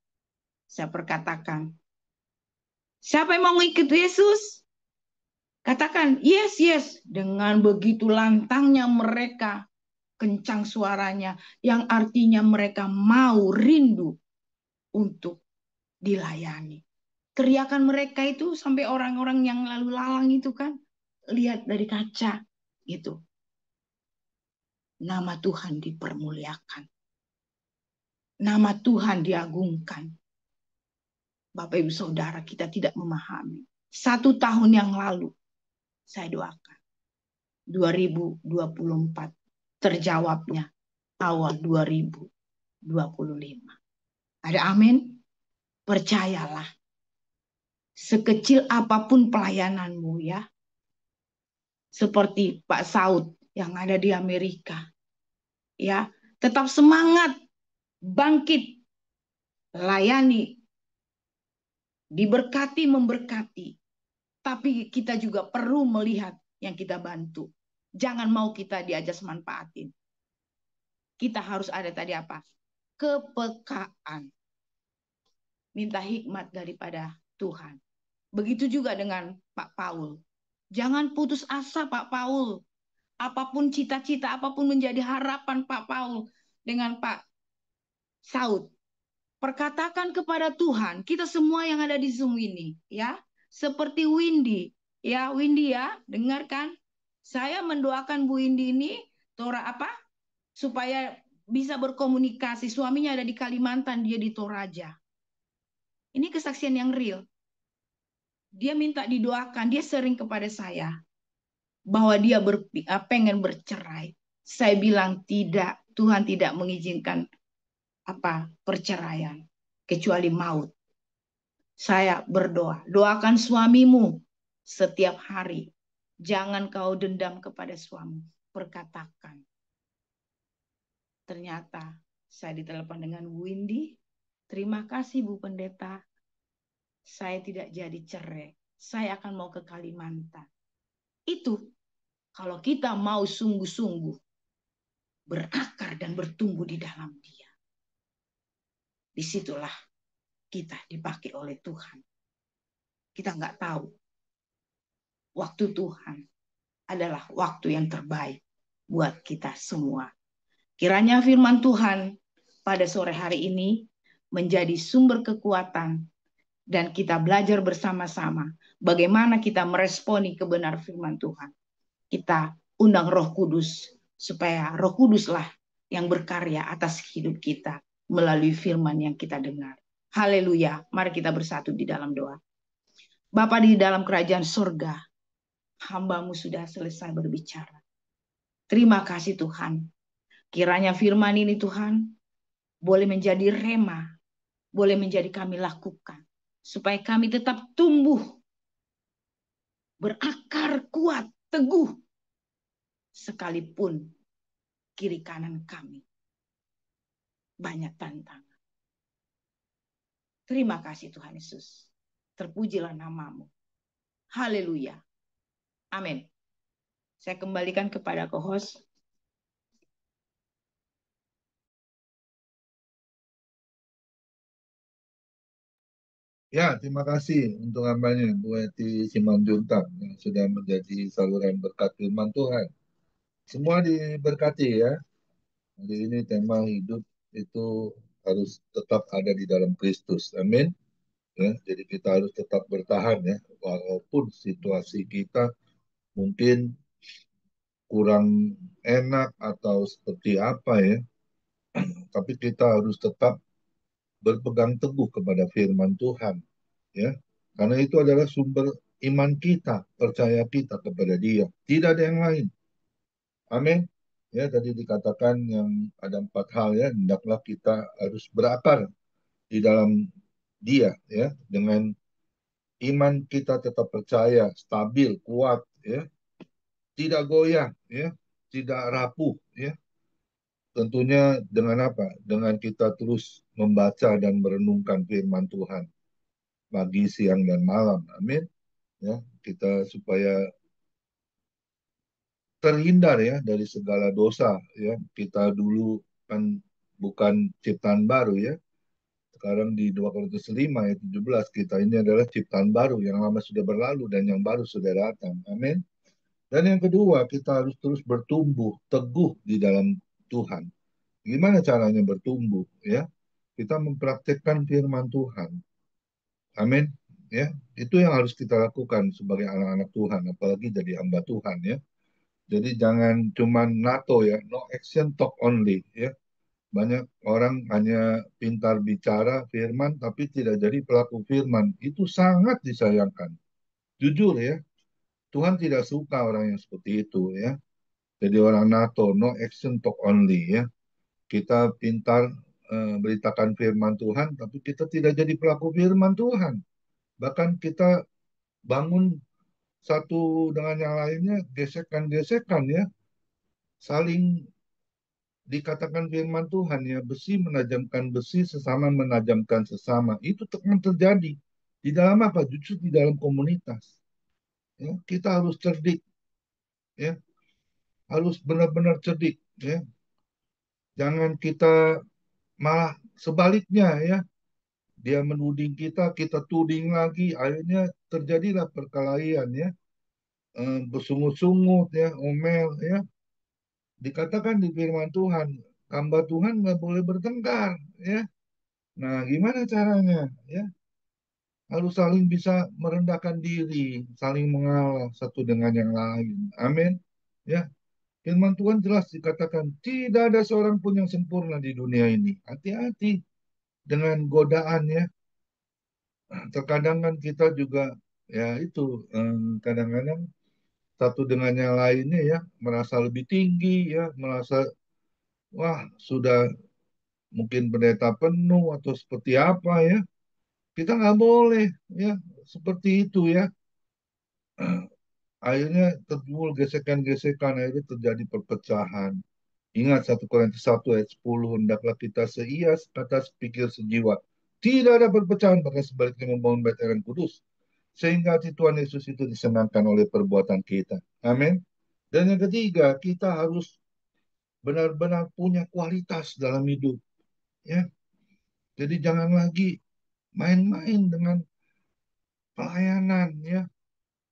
Saya perkatakan, siapa yang mau mengikut Yesus? Katakan yes, yes. Dengan begitu lantangnya mereka, kencang suaranya, yang artinya mereka mau rindu untuk dilayani. Teriakan mereka itu sampai orang-orang yang lalu lalang itu kan lihat dari kaca gitu. Nama Tuhan dipermuliakan. Nama Tuhan diagungkan. Bapak Ibu Saudara, kita tidak memahami. 1 tahun yang lalu saya doakan 2024 terjawabnya awal 2025. Ada amin? Percayalah. Sekecil apapun pelayananmu ya. Seperti Pak Saud yang ada di Amerika. Ya, tetap semangat, bangkit, layani, diberkati, memberkati. Tapi kita juga perlu melihat yang kita bantu. Jangan mau kita diajas manfaatin. Kita harus ada tadi apa? Kepekaan. Minta hikmat daripada Tuhan. Begitu juga dengan Pak Paul. Jangan putus asa Pak Paul. Apapun cita-cita, apapun menjadi harapan Pak Paul dengan Pak Saud. Perkatakan kepada Tuhan, kita semua yang ada di Zoom ini, ya. Seperti Windy, ya Windy ya, dengarkan. Saya mendoakan Bu Windy ini, supaya bisa berkomunikasi. Suaminya ada di Kalimantan, dia di Toraja. Ini kesaksian yang real. Dia minta didoakan, dia sering kepada saya bahwa dia pengen bercerai. Saya bilang tidak, Tuhan tidak mengizinkan perceraian kecuali maut. Saya berdoa, doakan suamimu setiap hari. Jangan kau dendam kepada suami. Perkatakan. Ternyata saya ditelepon dengan Windy. Terima kasih Bu Pendeta. Saya tidak jadi cerai. Saya akan mau ke Kalimantan. Itu kalau kita mau sungguh-sungguh berakar dan bertumbuh di dalam Dia. Disitulah kita dipakai oleh Tuhan. Kita nggak tahu. Waktu Tuhan adalah waktu yang terbaik buat kita semua. Kiranya firman Tuhan pada sore hari ini menjadi sumber kekuatan dan kita belajar bersama-sama bagaimana kita meresponi kebenaran firman Tuhan. Kita undang Roh Kudus supaya Roh Kuduslah yang berkarya atas hidup kita melalui firman yang kita dengar. Haleluya. Mari kita bersatu di dalam doa. Bapa di dalam kerajaan surga, hamba-Mu sudah selesai berbicara. Terima kasih Tuhan. Kiranya firman ini Tuhan boleh menjadi rema, boleh menjadi kami lakukan. Supaya kami tetap tumbuh, berakar kuat, teguh. Sekalipun kiri kanan kami banyak tantangan. Terima kasih Tuhan Yesus. Terpujilah nama-Mu. Haleluya. Amin. Saya kembalikan kepada co-host. Ya, terima kasih untuk hambanya Bu Eti Simanjuntak yang sudah menjadi saluran berkat firman Tuhan. Semua diberkati ya. Hari ini tema hidup itu harus tetap ada di dalam Kristus. Amin. Ya, jadi kita harus tetap bertahan ya, walaupun situasi kita mungkin kurang enak atau seperti apa ya, tapi kita harus tetap berpegang teguh kepada firman Tuhan, ya. Karena itu adalah sumber iman kita, percaya kita kepada Dia. Tidak ada yang lain. Amin. Ya, tadi dikatakan yang ada 4 hal ya, hendaklah kita harus berakar di dalam Dia ya, dengan iman kita tetap percaya, stabil, kuat ya, tidak goyah ya, tidak rapuh ya. Tentunya dengan apa? Dengan kita terus membaca dan merenungkan firman Tuhan pagi, siang, dan malam. Amin. Ya, kita supaya terhindar ya dari segala dosa ya. Kita dulu kan bukan ciptaan baru ya. Sekarang di 2 Korintus 5 ayat 17 kita ini adalah ciptaan baru, yang lama sudah berlalu dan yang baru sudah datang. Amin. Dan yang kedua, kita harus terus bertumbuh teguh di dalam Tuhan. Gimana caranya bertumbuh ya? Kita mempraktekkan firman Tuhan. Amin. Ya, itu yang harus kita lakukan sebagai anak-anak Tuhan, apalagi jadi hamba Tuhan ya. Jadi jangan cuma NATO ya, no action talk only ya. Banyak orang hanya pintar bicara firman tapi tidak jadi pelaku firman. Itu sangat disayangkan. Jujur ya, Tuhan tidak suka orang yang seperti itu ya. Jadi orang NATO, no action talk only ya. Kita pintar beritakan firman Tuhan tapi kita tidak jadi pelaku firman Tuhan. Bahkan kita bangun satu dengan yang lainnya gesekan-gesekan ya. Saling dikatakan firman Tuhan ya, besi menajamkan besi, sesama menajamkan sesama. Itu akan terjadi di dalam apa? Justru di dalam komunitas. Ya, kita harus cerdik, ya, harus benar-benar cerdik, ya. Jangan kita malah sebaliknya, ya. Dia menuding kita, kita tuding lagi, akhirnya terjadilah perkelahian, ya. Bersungut-sungut, ya, omel, ya. Dikatakan di firman Tuhan, hamba Tuhan nggak boleh bertengkar, ya. Nah, gimana caranya? Ya, harus saling bisa merendahkan diri, saling mengalah satu dengan yang lain. Amin. Ya, firman Tuhan jelas dikatakan tidak ada seorang pun yang sempurna di dunia ini. Hati-hati dengan godaan ya. Terkadang kan kita juga ya itu kadang-kadang satu dengan yang lainnya ya merasa lebih tinggi ya, merasa wah sudah mungkin pendeta penuh atau seperti apa ya. Kita nggak boleh ya seperti itu ya. Akhirnya timbul gesekan-gesekan, akhirnya terjadi perpecahan. Ingat 1 Korintus 1 ayat 10, hendaklah kita seia, kata sepikir, sejiwa. Tidak ada perpecahan, bahkan sebaliknya membangun bait yang kudus. Sehingga hati Tuhan Yesus itu disenangkan oleh perbuatan kita. Amin. Dan yang ketiga, kita harus benar-benar punya kualitas dalam hidup. Ya, jadi jangan lagi main-main dengan pelayanan. Ya,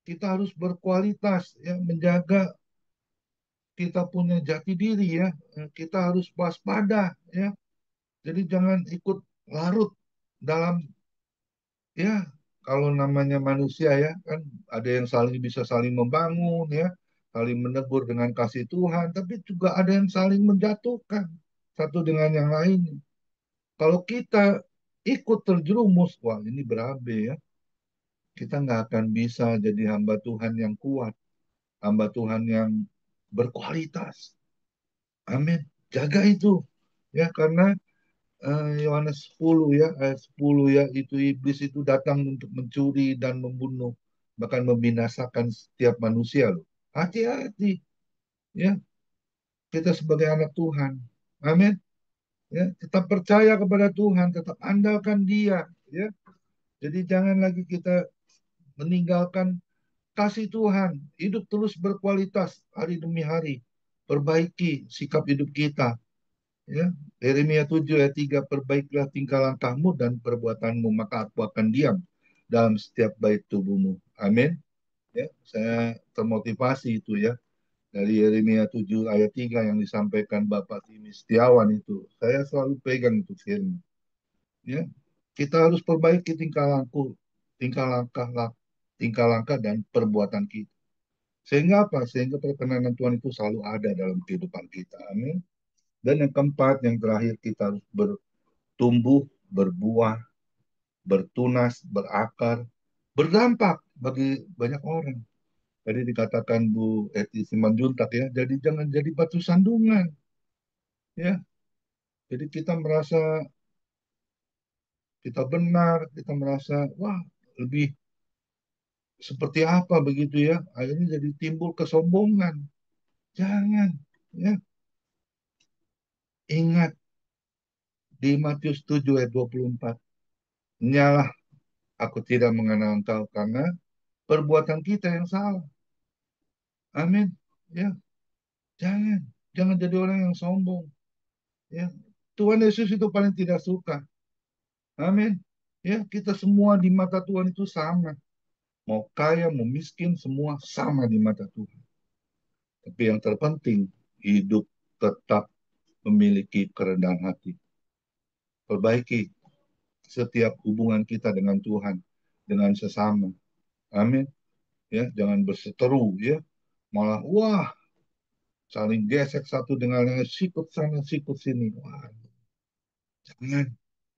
kita harus berkualitas, ya, menjaga kita punya jati diri ya, kita harus waspada ya. Jadi jangan ikut larut dalam ya kalau namanya manusia ya kan ada yang saling bisa saling membangun ya, saling menegur dengan kasih Tuhan, tapi juga ada yang saling menjatuhkan satu dengan yang lain. Kalau kita ikut terjerumus, wah ini berabe ya. Kita nggak akan bisa jadi hamba Tuhan yang kuat, hamba Tuhan yang berkualitas. Amin. Jaga itu. Ya, karena Yohanes 10 ya, ayat 10 ya, itu iblis itu datang untuk mencuri dan membunuh, bahkan membinasakan setiap manusia loh. Hati-hati ya, kita sebagai anak Tuhan. Amin. Ya, tetap percaya kepada Tuhan, tetap andalkan Dia ya. Jadi jangan lagi kita meninggalkan kasih Tuhan, hidup terus berkualitas hari demi hari. Perbaiki sikap hidup kita. Ya, Yeremia 7 ayat 3, perbaikilah tingkah langkahmu dan perbuatanmu, maka aku akan diam dalam setiap bait tubuhmu. Amin. Ya, saya termotivasi itu ya. Dari Yeremia 7 ayat 3 yang disampaikan Bapak Timi Setiawan itu. Saya selalu pegang itu firman. Ya, kita harus perbaiki tingkah laku, tingkah langkah dan perbuatan kita. Sehingga apa? Sehingga perkenanan Tuhan itu selalu ada dalam kehidupan kita. Amin. Dan yang keempat, yang terakhir, kita harus bertumbuh, berbuah, bertunas, berakar, berdampak bagi banyak orang. Tadi dikatakan Bu Eti Simanjuntak ya, jadi jangan jadi batu sandungan. Ya, jadi kita merasa kita benar, kita merasa wah lebih seperti apa begitu ya, akhirnya jadi timbul kesombongan. Jangan, ya. Ingat di Matius 7 ayat 24, nyalah aku tidak mengenal engkau karena perbuatan kita yang salah. Amin. Ya, jangan jadi orang yang sombong. Ya, Tuhan Yesus itu paling tidak suka. Amin. Ya, kita semua di mata Tuhan itu sama. Mau kaya, mau miskin, semua sama di mata Tuhan. Tapi yang terpenting, hidup tetap memiliki kerendahan hati. Perbaiki setiap hubungan kita dengan Tuhan, dengan sesama. Amin. Ya, jangan berseteru ya. Malah wah, saling gesek satu dengan lain, sikut sana, sikut sini. Wah, jangan.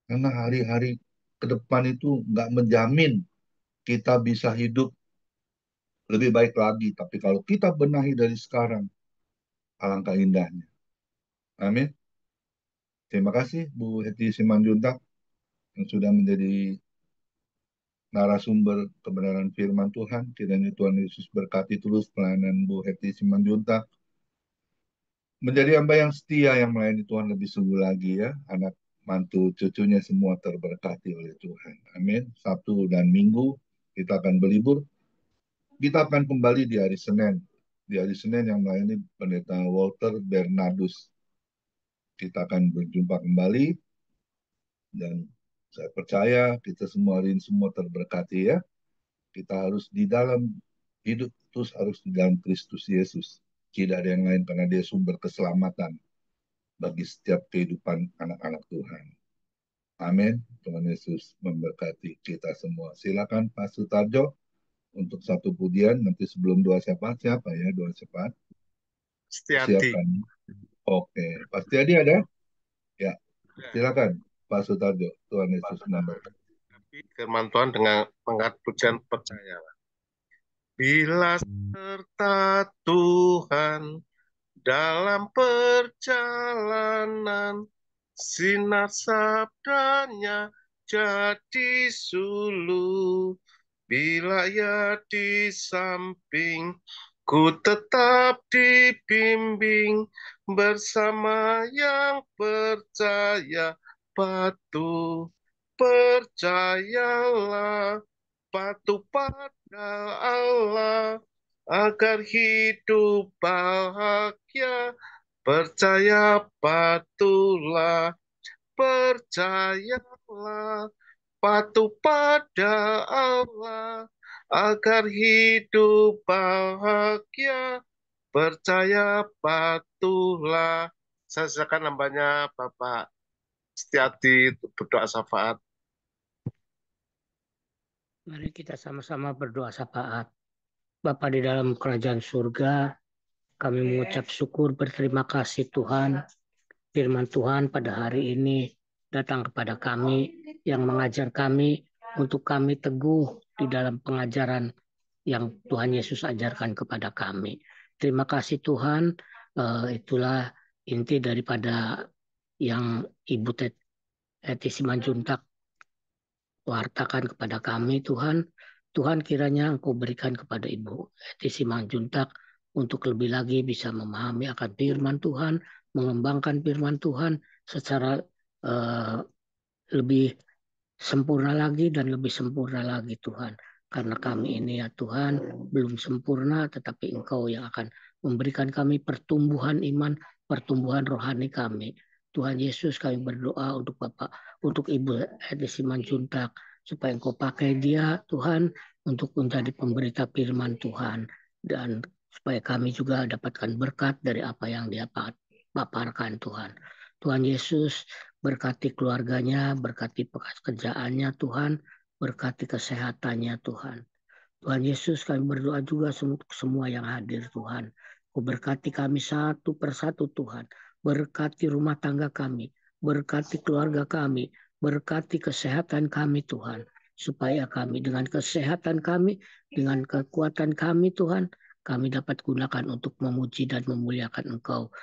Karena hari-hari ke depan itu nggak menjamin kita bisa hidup lebih baik lagi. Tapi kalau kita benahi dari sekarang, alangkah indahnya. Amin. Terima kasih Bu Heti Simanjuntak yang sudah menjadi narasumber kebenaran firman Tuhan. Kiranya Tuhan Yesus berkati terus pelayanan Bu Heti Simanjuntak. Menjadi hamba yang setia yang melayani Tuhan lebih sungguh lagi ya. Anak mantu cucunya semua terberkati oleh Tuhan. Amin. Sabtu dan Minggu kita akan berlibur. Kita akan kembali di hari Senin. Di hari Senin yang melayani Pendeta Walter Bernardus. Kita akan berjumpa kembali. Dan saya percaya kita semua hari ini semua terberkati ya. Kita harus di dalam hidup terus harus di dalam Kristus Yesus. Tidak ada yang lain karena dia sumber keselamatan bagi setiap kehidupan anak-anak Tuhan. Amin. Tuhan Yesus memberkati kita semua. Silakan Pak Sutarjo untuk satu pujian. Nanti sebelum doa syafaat, siapa ya doa syafaat? Setiati. Siapkan. Oke. Pak Setiadi ada? Ya. Silakan Pak Sutarjo. Tuhan Yesus memberkati. Firman Tuhan dengan penggat pujian percaya. Bila serta Tuhan dalam perjalanan, sinar sabdanya jadi suluh. Bila ia di samping, ku tetap dibimbing bersama yang percaya patuh. Percayalah patuh pada Allah agar hidup bahagia. Percaya patuhlah, percayalah patuh pada Allah agar hidup bahagia. Percaya patuhlah. Saya silakan nambahnya Bapak Setiati berdoa syafaat. Mari kita sama-sama berdoa syafaat. Bapa di dalam kerajaan surga, kami mengucap syukur berterima kasih Tuhan. Firman Tuhan pada hari ini datang kepada kami yang mengajar kami untuk kami teguh di dalam pengajaran yang Tuhan Yesus ajarkan kepada kami. Terima kasih Tuhan, itulah inti daripada yang Ibu Eti Simanjuntak wartakan kepada kami Tuhan. Tuhan kiranya Engkau berikan kepada Ibu Eti Simanjuntak untuk lebih lagi bisa memahami akan firman Tuhan, mengembangkan firman Tuhan secara lebih sempurna lagi dan lebih sempurna lagi Tuhan. Karena kami ini ya Tuhan belum sempurna, tetapi Engkau yang akan memberikan kami pertumbuhan iman, pertumbuhan rohani kami. Tuhan Yesus, kami berdoa untuk Bapak, untuk Ibu Eti Simanjuntak, supaya Engkau pakai dia Tuhan untuk menjadi pemberita firman Tuhan, dan supaya kami juga dapatkan berkat dari apa yang dia paparkan Tuhan. Tuhan Yesus, berkati keluarganya, berkati pekerjaannya Tuhan, berkati kesehatannya Tuhan. Tuhan Yesus, kami berdoa juga untuk semua yang hadir Tuhan. Kau berkati kami satu persatu Tuhan. Berkati rumah tangga kami. Berkati keluarga kami. Berkati kesehatan kami Tuhan. Supaya kami dengan kesehatan kami, dengan kekuatan kami Tuhan, kami dapat gunakan untuk memuji dan memuliakan Engkau.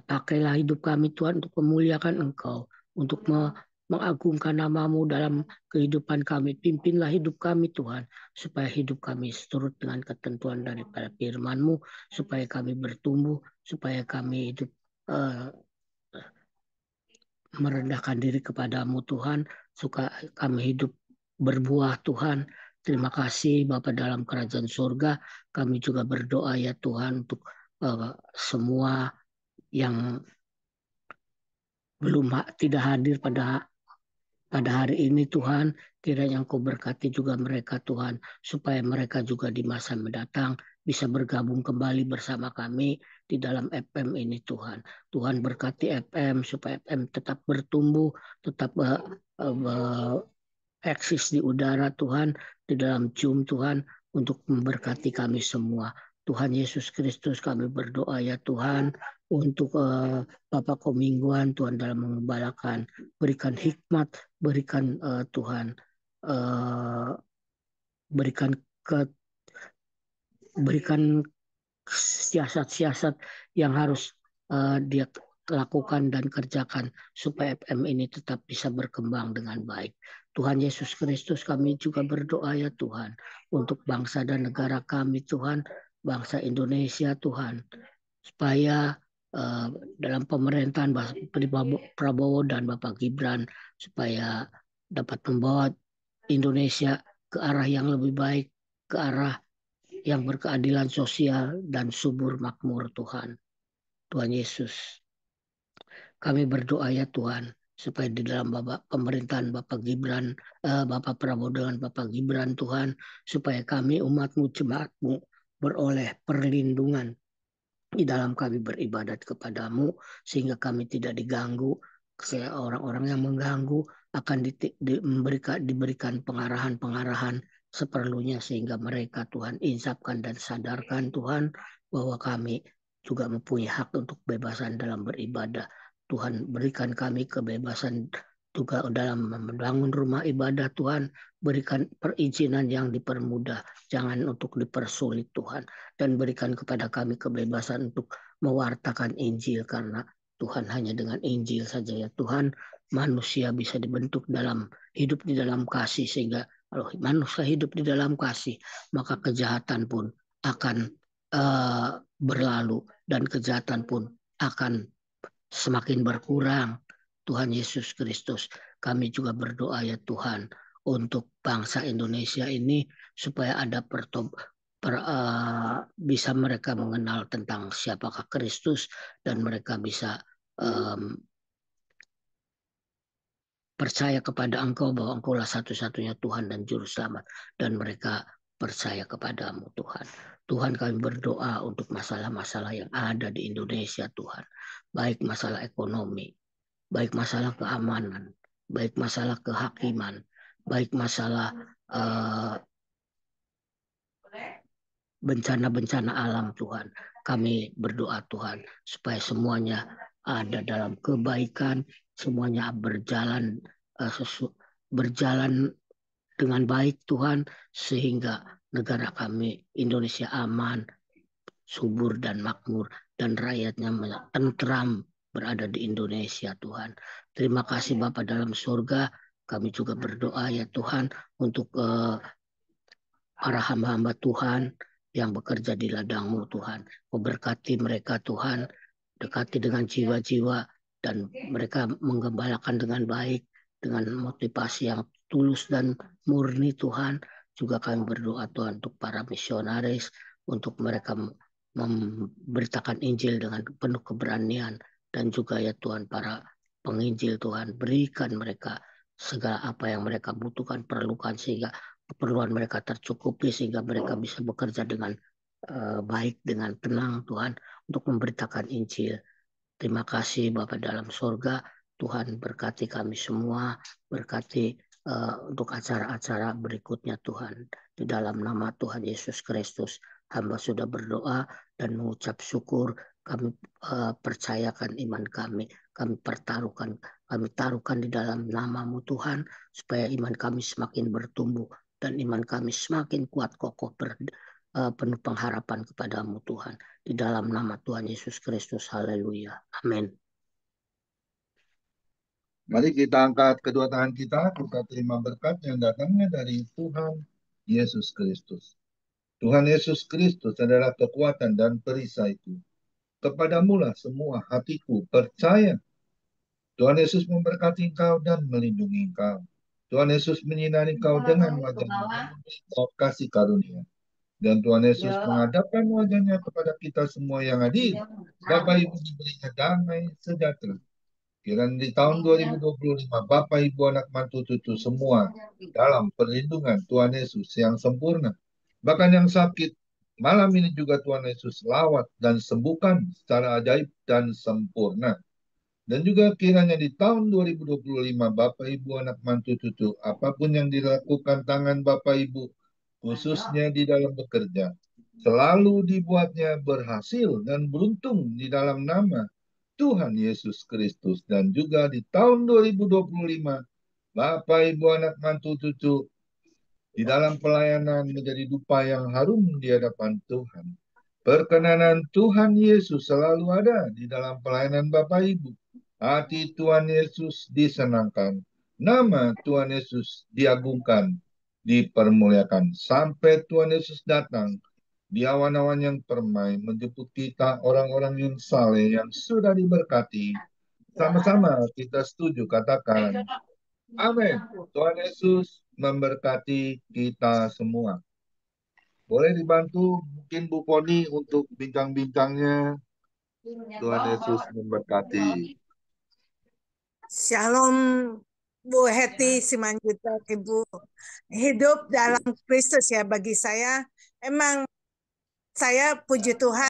Pakailah hidup kami Tuhan untuk memuliakan Engkau. Untuk mengagungkan namamu dalam kehidupan kami. Pimpinlah hidup kami Tuhan, supaya hidup kami seturut dengan ketentuan daripada firman-Mu, supaya kami bertumbuh, supaya kami hidup merendahkan diri kepadamu Tuhan, supaya kami hidup berbuah Tuhan. Terima kasih Bapa dalam kerajaan surga. Kami juga berdoa ya Tuhan untuk semua yang tidak hadir pada hari ini Tuhan, kiranya Engkau berkati juga mereka Tuhan, supaya mereka juga di masa mendatang bisa bergabung kembali bersama kami di dalam FM ini Tuhan. Tuhan berkati FM supaya FM tetap bertumbuh, tetap eksis di udara Tuhan, di dalam Zoom Tuhan, untuk memberkati kami semua. Tuhan Yesus Kristus, kami berdoa ya Tuhan untuk Bapak Komingguan Tuhan dalam mengembalakan, berikan hikmat, berikan Tuhan, berikan siasat-siasat yang harus dia lakukan dan kerjakan supaya FM ini tetap bisa berkembang dengan baik. Tuhan Yesus Kristus, kami juga berdoa ya Tuhan untuk bangsa dan negara kami Tuhan, bangsa Indonesia Tuhan, supaya dalam pemerintahan Prabowo dan Bapak Gibran supaya dapat membawa Indonesia ke arah yang lebih baik, ke arah yang berkeadilan sosial dan subur makmur Tuhan. Tuhan Yesus, kami berdoa ya Tuhan, supaya di dalam pemerintahan Bapak Gibran, Bapak Prabowo dengan Bapak Gibran Tuhan, supaya kami umat-Mu, jemaat-Mu beroleh perlindungan di dalam kami beribadat kepadamu, sehingga kami tidak diganggu. Orang-orang yang mengganggu akan diberikan pengarahan-pengarahan seperlunya, sehingga mereka Tuhan insapkan dan sadarkan Tuhan bahwa kami juga mempunyai hak untuk kebebasan dalam beribadah. Tuhan berikan kami kebebasan juga dalam membangun rumah ibadah Tuhan, berikan perizinan yang dipermudah, jangan untuk dipersulit Tuhan, dan berikan kepada kami kebebasan untuk mewartakan Injil, karena Tuhan hanya dengan Injil saja ya Tuhan manusia bisa dibentuk dalam hidup di dalam kasih, sehingga kalau manusia hidup di dalam kasih maka kejahatan pun akan berlalu dan kejahatan pun akan semakin berkurang. Tuhan Yesus Kristus, kami juga berdoa ya Tuhan untuk bangsa Indonesia ini supaya ada bisa mereka mengenal tentang siapakah Kristus, dan mereka bisa percaya kepada Engkau bahwa Engkaulah satu-satunya Tuhan dan Juru Selamat, dan mereka percaya kepadamu Tuhan. Tuhan, kami berdoa untuk masalah-masalah yang ada di Indonesia Tuhan, baik masalah ekonomi, baik masalah keamanan, baik masalah kehakiman, baik masalah bencana-bencana alam Tuhan. Kami berdoa Tuhan supaya semuanya ada dalam kebaikan, semuanya berjalan dengan baik Tuhan, sehingga negara kami Indonesia aman, subur dan makmur, dan rakyatnya tentram berada di Indonesia Tuhan. Terima kasih Bapa dalam surga. Kami juga berdoa ya Tuhan untuk para hamba-hamba Tuhan yang bekerja di ladang-Mu Tuhan. Kau berkati mereka Tuhan, dekati dengan jiwa-jiwa, dan mereka menggembalakan dengan baik, dengan motivasi yang tulus dan murni Tuhan. Juga kami berdoa Tuhan untuk para misionaris, untuk mereka memberitakan Injil dengan penuh keberanian, dan juga ya Tuhan para penginjil Tuhan, berikan mereka segala apa yang mereka butuhkan, perlukan, sehingga keperluan mereka tercukupi, sehingga mereka bisa bekerja dengan baik, dengan tenang Tuhan, untuk memberitakan Injil. Terima kasih Bapa dalam surga, Tuhan berkati kami semua, berkati untuk acara-acara berikutnya Tuhan. Di dalam nama Tuhan Yesus Kristus, hamba sudah berdoa dan mengucap syukur. Kami percayakan iman kami taruhkan di dalam nama-Mu Tuhan, supaya iman kami semakin bertumbuh dan iman kami semakin kuat kokoh penuh pengharapan kepadamu Tuhan. Di dalam nama Tuhan Yesus Kristus, haleluya, amin. Mari kita angkat kedua tangan kita terima berkat yang datangnya dari Tuhan Yesus Kristus. Tuhan Yesus Kristus adalah kekuatan dan perisaiku. Kepadamulah semua hatiku percaya. Tuhan Yesus memberkati engkau dan melindungi engkau. Tuhan Yesus menyinari engkau dengan wajah-Nya kasih karunia. Dan Tuhan Yesus menghadapkan wajahnya kepada kita semua yang hadir. Bapak Ibu diberinya damai sejahtera. Kiranya di tahun 2025, Bapak, Ibu, anak, mantu, cucu semua dalam perlindungan Tuhan Yesus yang sempurna. Bahkan yang sakit, malam ini juga Tuhan Yesus lawat dan sembuhkan secara ajaib dan sempurna. Dan juga kiranya di tahun 2025, Bapak, Ibu, anak, mantu, cucu, apapun yang dilakukan tangan Bapak, Ibu, khususnya di dalam bekerja, selalu dibuatnya berhasil dan beruntung di dalam nama Tuhan Yesus Kristus. Dan juga di tahun 2025, Bapak, Ibu, anak, mantu, cucu, di dalam pelayanan menjadi dupa yang harum di hadapan Tuhan. Perkenanan Tuhan Yesus selalu ada di dalam pelayanan Bapak, Ibu. Hati Tuhan Yesus disenangkan. Nama Tuhan Yesus diagungkan, dipermuliakan. Sampai Tuhan Yesus datang di awan-awan yang permai, menjemput kita orang-orang yang saleh, yang sudah diberkati. Sama-sama kita setuju, katakan amin. Tuhan Yesus memberkati kita semua. Boleh dibantu mungkin Bu Poni untuk bincang-bincangnya. Tuhan Yesus memberkati. Shalom Bu Heti Simanjuntak, Ibu. Hidup dalam Kristus ya, bagi saya emang saya puji Tuhan